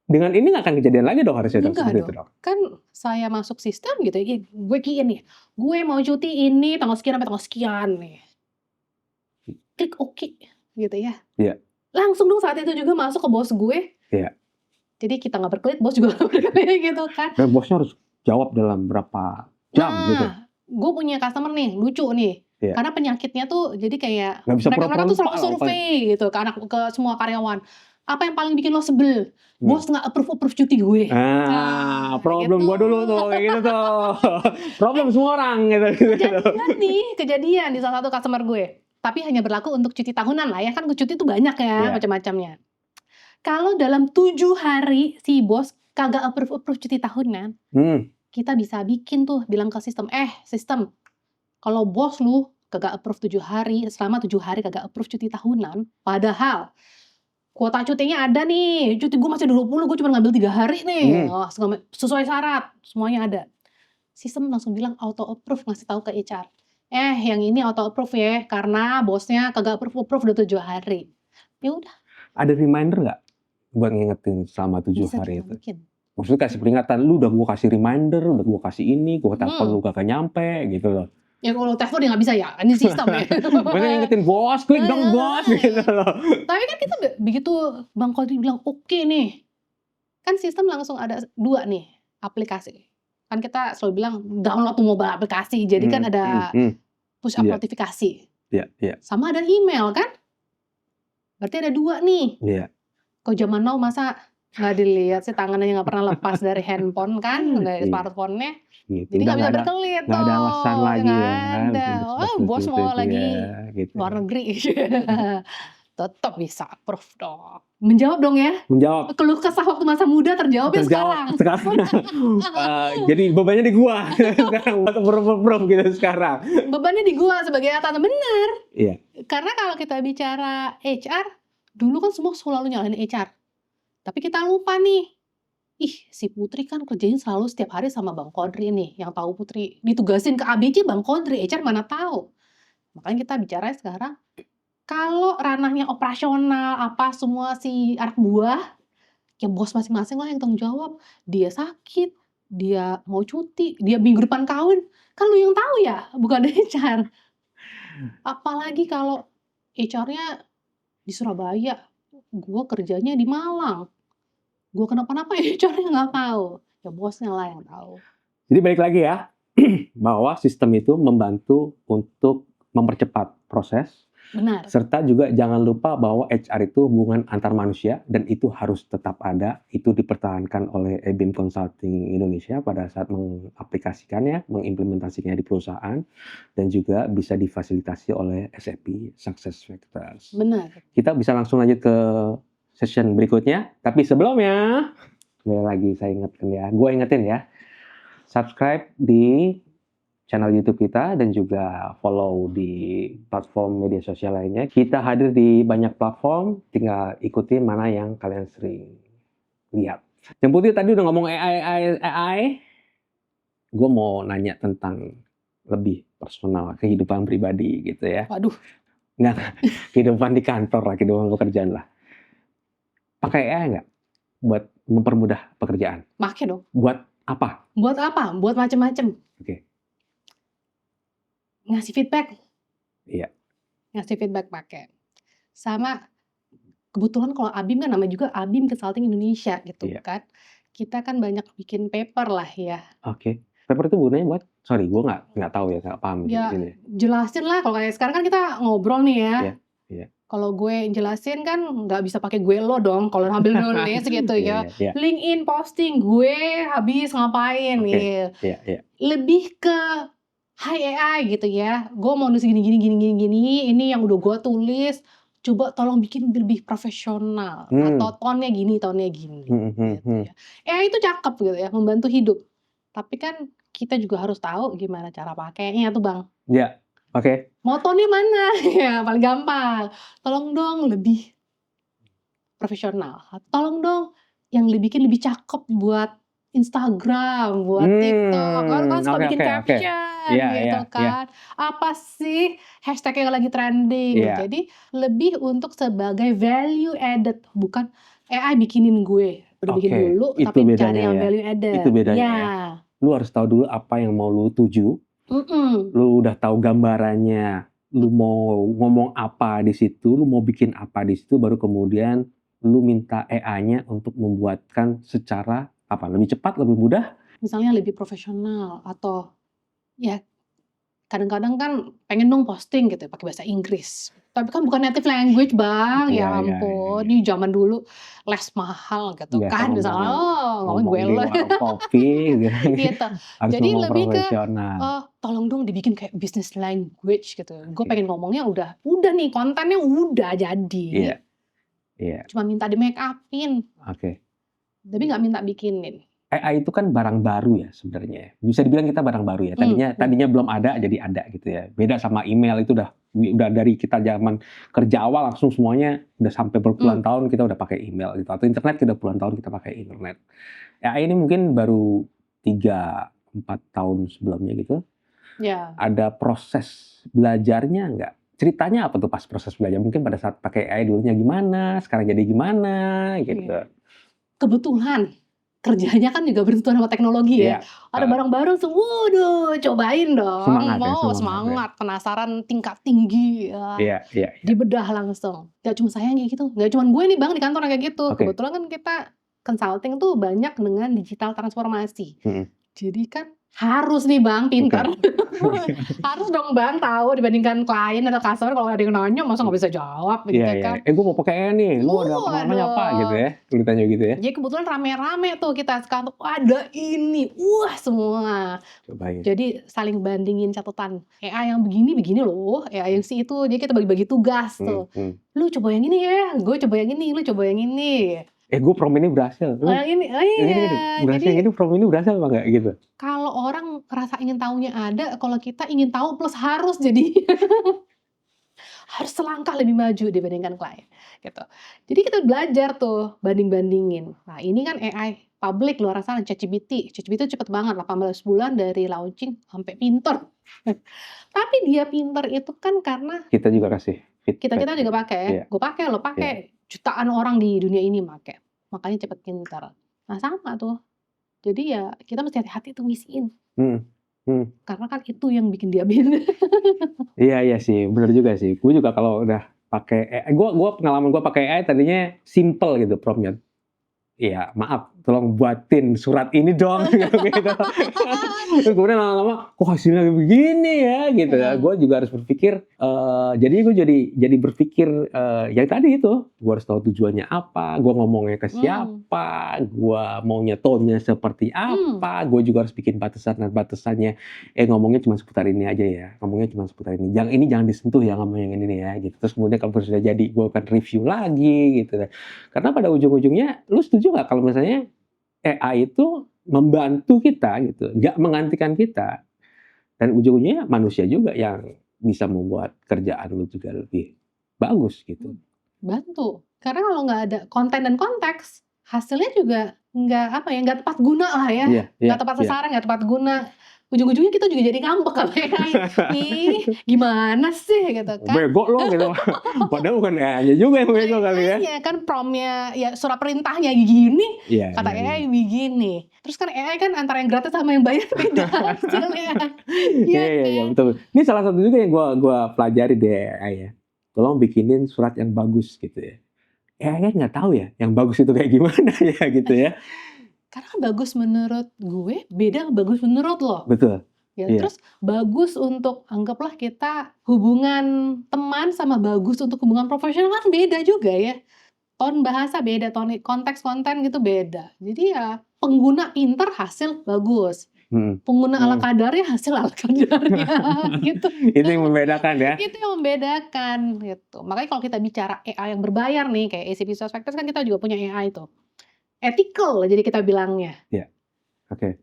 Dengan ini nggak akan kejadian lagi dong harusnya dong, enggak seperti itu dong. dong. Kan saya masuk sistem gitu ya, gue key in nih, gue mau cuti ini tanggal sekian sampai tanggal sekian nih. Klik oke gitu ya. Iya. Langsung dong saat itu juga masuk ke bos gue. Iya. Jadi kita nggak berkelit, bos juga nggak berkelit gitu kan. Dan bosnya harus jawab dalam berapa jam gitu. Gue punya customer nih, lucu nih. Iya. Karena penyakitnya tuh jadi kayak Nggak bisa mereka tuh selalu lupa, survei gitu ke semua karyawan. Apa yang paling bikin lo sebel? Bos nggak approve cuti gue. Problem gitu. gue dulu tuh kayak gitu tuh. Problem semua orang gitu. Kejadian di salah satu customer gue. Tapi hanya berlaku untuk cuti tahunan lah ya, kan cuti itu banyak ya macam-macamnya. Kalau dalam 7 hari si bos kagak approve cuti tahunan, kita bisa bikin tuh bilang ke sistem, sistem, kalau bos lu kagak approve 7 hari, selama 7 hari kagak approve cuti tahunan, padahal kuota cutinya ada nih, cuti gue masih 20, gue cuma ngambil 3 hari nih, sesuai syarat, semuanya ada. Sistem langsung bilang auto approve, ngasih tahu ke HR. Yang ini auto approve ya, karena bosnya kagak approve udah 7 hari. Ya udah. Ada reminder nggak buat ngingetin selama 7 hari itu? Mungkin. Maksudnya kasih peringatan, lu udah gue kasih reminder, udah gue kasih ini, gue telepon lu kagak nyampe gitu loh. Ya kalau telepon dia nggak bisa ya, ini sistem ya. Maksudnya ngingetin bos, klik dong bos gitu loh. Tapi kan kita begitu Bang Kodri bilang oke nih, kan sistem langsung ada 2 nih aplikasi. Kan kita selalu bilang download mobile aplikasi, jadi kan ada push up notifikasi. Iya. Sama ada email kan? Berarti ada 2 nih. Iya. Kok zaman now masa nggak dilihat sih, tangannya nggak pernah lepas dari handphone kan, dari smartphone-nya. Gitu. Jadi nggak bisa berkelit tuh. Nggak ada alasan lagi nggak ya. ada. Bos mau lagi gitu. luar negeri. Tetap bisa approve dong. Menjawab dong ya. Menjawab. Keluh kesah waktu masa muda terjawab sekarang. Jadi bebannya di gua sekarang buat approve gitu sekarang. Bebannya di gua sebagai atasan, bener. Iya. Karena kalau kita bicara HR, dulu kan semua selalu nyalahin HR. Tapi kita lupa nih. Si Putri kan kerjain selalu setiap hari sama Bang Kodri nih. Yang tahu Putri ditugasin ke ABC Bang Kodri, HR mana tahu. Makanya kita bicara sekarang, kalau ranahnya operasional, apa semua si anak buah, ya bos masing-masing lah yang tanggung jawab. Dia sakit, dia mau cuti, dia minggu depan kawin, kan lu yang tahu ya, bukan HR. Apalagi kalau HR-nya di Surabaya, gue kerjanya di Malang. Gue kenapa-napa ya HR-nya nggak tahu. Ya bosnya lah yang tahu. Jadi balik lagi ya, bahwa sistem itu membantu untuk mempercepat proses. Benar. Serta juga jangan lupa bahwa HR itu hubungan antar manusia dan itu harus tetap ada. Itu dipertahankan oleh eBIM Consulting Indonesia pada saat mengaplikasikannya, mengimplementasikannya di perusahaan, dan juga bisa difasilitasi oleh SAP SuccessFactors. Benar. Kita bisa langsung lanjut ke session berikutnya. Tapi sebelumnya, sekali lagi saya ingatkan ya, gue ingetin ya, subscribe di channel YouTube kita dan juga follow di platform media sosial lainnya. Kita hadir di banyak platform, tinggal ikuti mana yang kalian sering lihat. Yang Putih tadi udah ngomong AI. Gue mau nanya tentang lebih personal, kehidupan pribadi gitu ya. Waduh. Nggak, kehidupan di kantor lah, kehidupan pekerjaan lah. Pakai AI nggak buat mempermudah pekerjaan? Pakai dong. Buat apa? Buat apa? Buat macam-macam. Oke. Ngasih feedback. Iya. Ngasih feedback pakai. Sama kebetulan kalau ABIM kan namanya juga ABIM Consulting Indonesia gitu kan. Kita kan banyak bikin paper lah ya. Oke. Paper itu gunanya buat? Sorry, gue nggak tahu ya, nggak paham. Ya, ini. Jelasin lah. Kalau kayak sekarang kan kita ngobrol nih ya. Iya. Kalau gue jelasin kan nggak bisa pakai gue lo dong. Kalau ambil nulis gitu ya. LinkedIn posting gue habis ngapain gitu. Iya. Lebih ke "Hai AI," gitu ya, "gue mau nulis gini gini gini gini gini, ini yang udah gue tulis, coba tolong bikin lebih profesional, atau tone-nya gini," gitu ya. AI itu cakep gitu ya, membantu hidup. Tapi kan kita juga harus tahu gimana cara pakainya tuh, Bang. Ya, oke. Motonya mana? Ya paling gampang, "Tolong dong lebih profesional, tolong dong yang dibikin lebih cakep buat Instagram, buat TikTok." Kan suka Oke bikin oke oke. caption Iya iya gitu iya. kan. Apa sih hashtag yang lagi trending. Iya. Jadi lebih untuk sebagai value added, bukan AI bikinin gue. Udah bikin Oke, dulu itu tapi cari bedanya yang ya. value Itu added. bedanya Iya. ya. Lu harus tahu dulu apa yang mau lu tuju, Mhm. lu udah tahu gambarannya, lu mau ngomong apa di situ, lu mau bikin apa di situ, baru kemudian lu minta AI-nya untuk membuatkan secara apa, lebih cepat, lebih mudah. Misalnya lebih profesional atau ya kadang-kadang kan pengen dong posting gitu ya pakai bahasa Inggris. Tapi kan bukan native language, Bang. Iya Ya iya iya ampun, iya. ini zaman dulu les mahal gitu Biasa kan ngomong misalnya, ngomong ngomong gue di les warung kopi gitu, gitu. harus Jadi ngomong lebih ke, profesional. tolong dong dibikin kayak business language gitu. Gue Oke. pengen ngomongnya udah nih kontennya udah jadi, Iya iya, cuma minta di-make up-in, oke. tapi nggak minta bikinin. AI itu kan barang baru ya sebenarnya ya. Bisa dibilang kita barang baru ya. Tadinya Hmm. tadinya belum ada jadi ada gitu ya. Beda sama email itu udah dari kita zaman kerja awal langsung semuanya udah sampai berpuluhan tahun kita udah pakai email gitu. Atau internet kita puluhan tahun kita pakai internet. AI ini mungkin baru 3-4 tahun sebelumnya gitu. Ya. Ada proses belajarnya nggak? Ceritanya apa tuh pas proses belajar? Mungkin pada saat pakai AI dulunya gimana, sekarang jadi gimana gitu. Iya. Kebetulan kerjanya kan juga bersentuhan sama teknologi ya. Iya. Ada barang baru langsung, waduh cobain dong, Semangat ya, mau semangat ya. semangat, penasaran tingkat tinggi ya, Iya iya iya. dibedah langsung. Gak cuma saya yang kayak gitu, gak cuma gue nih Bang di kantor yang kayak gitu. Oke. Kebetulan kan kita consulting tuh banyak dengan digital transformasi. Jadi kan harus nih Bang pintar. Harus dong Bang tahu dibandingkan klien atau customer kalau ada yang nanya masa nggak bisa jawab gitu Iya iya. kan. Gue mau pakai AI nih, lu ada pengalamannya apa gitu Waduh. ya? Lu ditanya gitu ya. Jadi kebetulan rame-rame tuh kita sekantor, ada ini, wah semua. Cobain. Jadi saling bandingin catatan, AI yang begini loh, AI yang si itu, jadi kita bagi-bagi tugas tuh. Lu coba yang ini ya, gue coba yang ini, lu coba yang ini. Gue prom ini berhasil. Oh yang ini, oh iya. Berhasil yang ini prom ini berhasil apa enggak gitu? Kalau orang rasa ingin tahunya ada, kalau kita ingin tahu plus harus jadi harus selangkah lebih maju dibandingkan klien gitu. Jadi kita belajar tuh banding-bandingin. Nah ini kan AI public luar sana ChatGPT. ChatGPT cepet banget 18 bulan dari launching sampai pinter. Tapi dia pinter itu kan karena Kita juga kasih kita feedback. juga pakai. Iya. Gue pakai lo pakai jutaan orang di dunia ini pakai. Makanya cepet pinter. Nah sama tuh. Jadi ya kita mesti hati-hati tuh ngisiin. Karena kan itu yang bikin dia pinter. Iya sih, bener juga sih. Gue juga kalau udah pakai AI, gue pengalaman gue pakai AI tadinya simple gitu promptnya. Iya, maaf, tolong buatin surat ini dong gitu. Terus kemudian lama-lama, kok hasilnya begini ya gitu ya. Gue juga harus berpikir, jadi gue jadi berpikir yang tadi itu, gue harus tahu tujuannya apa, gue ngomongnya ke siapa, gue maunya tone-nya seperti apa, gue juga harus bikin batasan-batasannya. Ngomongnya cuma seputar ini aja ya, ngomongnya cuma seputar ini. Yang ini jangan disentuh ya, ngomong yang ini ya gitu. Terus kemudian kalau sudah jadi, gue akan review lagi gitu. Karena pada ujung-ujungnya, lu setuju nggak kalau misalnya AI itu membantu kita gitu, nggak menggantikan kita, dan ujung-ujungnya manusia juga yang bisa membuat kerjaan lu juga lebih bagus gitu. Bantu, karena kalau nggak ada konten dan konteks, hasilnya juga nggak tepat guna lah ya, nggak tepat sasaran, nggak tepat guna. Ujung-ujungnya kita juga jadi ngambek sama AI. Ih, gimana sih gitu kan? Bego lo gitu. Padahal bukan AI-nya juga yang bego kali ya. Iya kan promptnya, ya surat perintahnya gini, kata Iya. AI begini. Terus kan AI kan antara yang gratis sama yang bayar beda hasilnya. Iya betul. Ini salah satu juga yang gua pelajari deh AI ya. Tolong bikinin surat yang bagus gitu ya. AI kan nggak tahu ya, yang bagus itu kayak gimana ya gitu ya. Karena bagus menurut gue beda bagus menurut lo. Betul. Ya, terus bagus untuk anggaplah kita hubungan teman sama bagus untuk hubungan profesional kan beda juga ya. Tone bahasa beda, tone konteks konten gitu beda. Jadi ya pengguna pinter hasil bagus. Pengguna ala kadarnya, hasil ala kadarnya gitu. Itu yang membedakan ya? Itu yang membedakan gitu. Makanya kalau kita bicara AI yang berbayar nih kayak ACP SuccessFactors kan kita juga punya AI tuh. Ethical jadi kita bilangnya. Iya. Oke.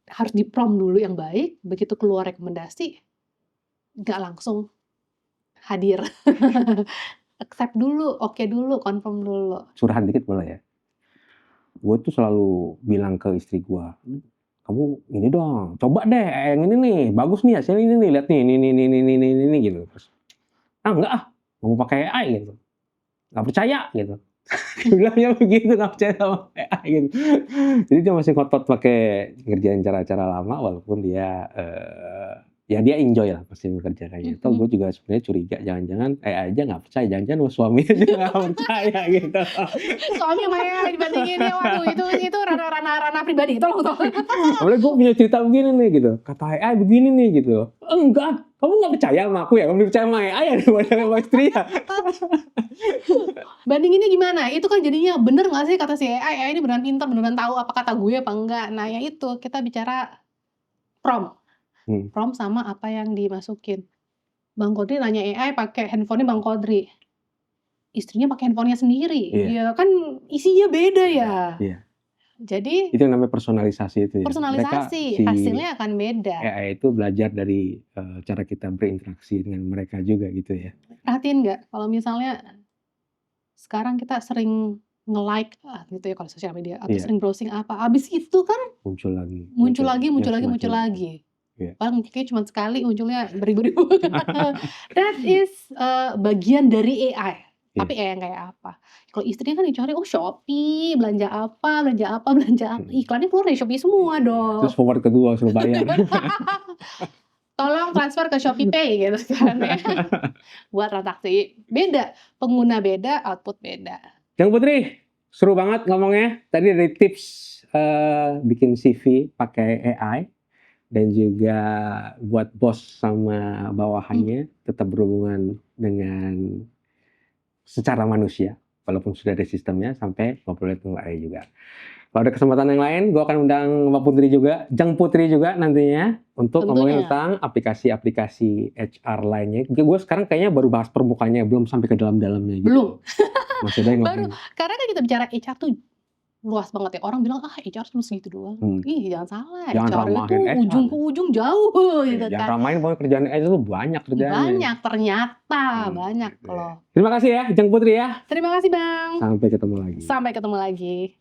Harus di-prompt dulu yang baik, begitu keluar rekomendasi nggak langsung hadir. Accept dulu, oke dulu, confirm dulu. Curhat dikit boleh ya? Gue tuh selalu bilang ke istri gue, kamu ini dong, coba deh yang ini nih, bagus nih hasilnya ini nih, lihat nih, ini gitu. Terus, enggak mau pakai AI gitu, nggak percaya gitu. Bilangnya begitu, nggak percaya sama AI gitu. Jadi dia masih ngotot pakai ngerjain cara-cara lama, walaupun dia ya dia enjoy lah pasti mengerjakannya. Atau gue juga sebenarnya curiga, jangan-jangan AI aja nggak percaya, jangan-jangan suami aja nggak percaya gitu. Suami sama AI dibandingin ya, waduh itu ranah pribadi, tolong. Apalagi gue punya cerita begini nih gitu, kata AI begini nih gitu. Enggak, kamu nggak percaya sama aku ya? Kamu percaya sama AI ya daripada sama istri ya? Bandinginnya gimana? Itu kan jadinya bener nggak sih kata si AI ini beneran pintar, beneran tahu apa kata gue apa enggak. Nah ya itu, kita bicara prompt. Prompt sama apa yang dimasukin. Bang Kodri nanya AI pakai handphonenya Bang Kodri. Istrinya pakai handphonenya sendiri. Ya kan isinya beda ya. Iya. Jadi itu yang namanya personalisasi itu ya. Personalisasi, hasilnya akan beda. AI itu belajar dari cara kita berinteraksi dengan mereka juga gitu ya. Perhatiin nggak kalau misalnya sekarang kita sering nge-like gitu ya kalau sosial media atau sering browsing apa, abis itu kan muncul lagi. Paling kayaknya cuma sekali munculnya beribu-ribu. That is bagian dari AI. Tapi yang kayak apa? Kalau istrinya kan dicari, Shopee, belanja apa, iklannya keluar dari Shopee semua dong. Terus forward kedua suruh bayar. Tolong transfer ke Shopee Pay gitu kan ya. Buat transaksi. Beda, pengguna beda, output beda. Yang Putri, seru banget ngomongnya. Tadi dari tips bikin CV pakai AI dan juga buat bos sama bawahannya tetap berhubungan dengan secara manusia, walaupun sudah ada sistemnya, sampai ngobrolin tentang AI juga. Kalau ada kesempatan yang lain, gue akan undang Mbak Putri juga, Jeng Putri juga nantinya untuk ngomongin tentang aplikasi-aplikasi HR lainnya. Gue sekarang kayaknya baru bahas permukaannya, belum sampai ke dalam-dalamnya gitu. Belum. Maksudnya baru, karena kan kita bicara HR tuh luas banget ya. Orang bilang, HR cuma segitu doang. Ih, jangan salah. HR itu ujung ke ujung jauh gitu kan. Jangan ramain, pokoknya kerjaan HR itu banyak kerjaannya. Banyak, ternyata banyak loh. Terima kasih ya, Jeng Putri ya. Terima kasih Bang. Sampai ketemu lagi. Sampai ketemu lagi.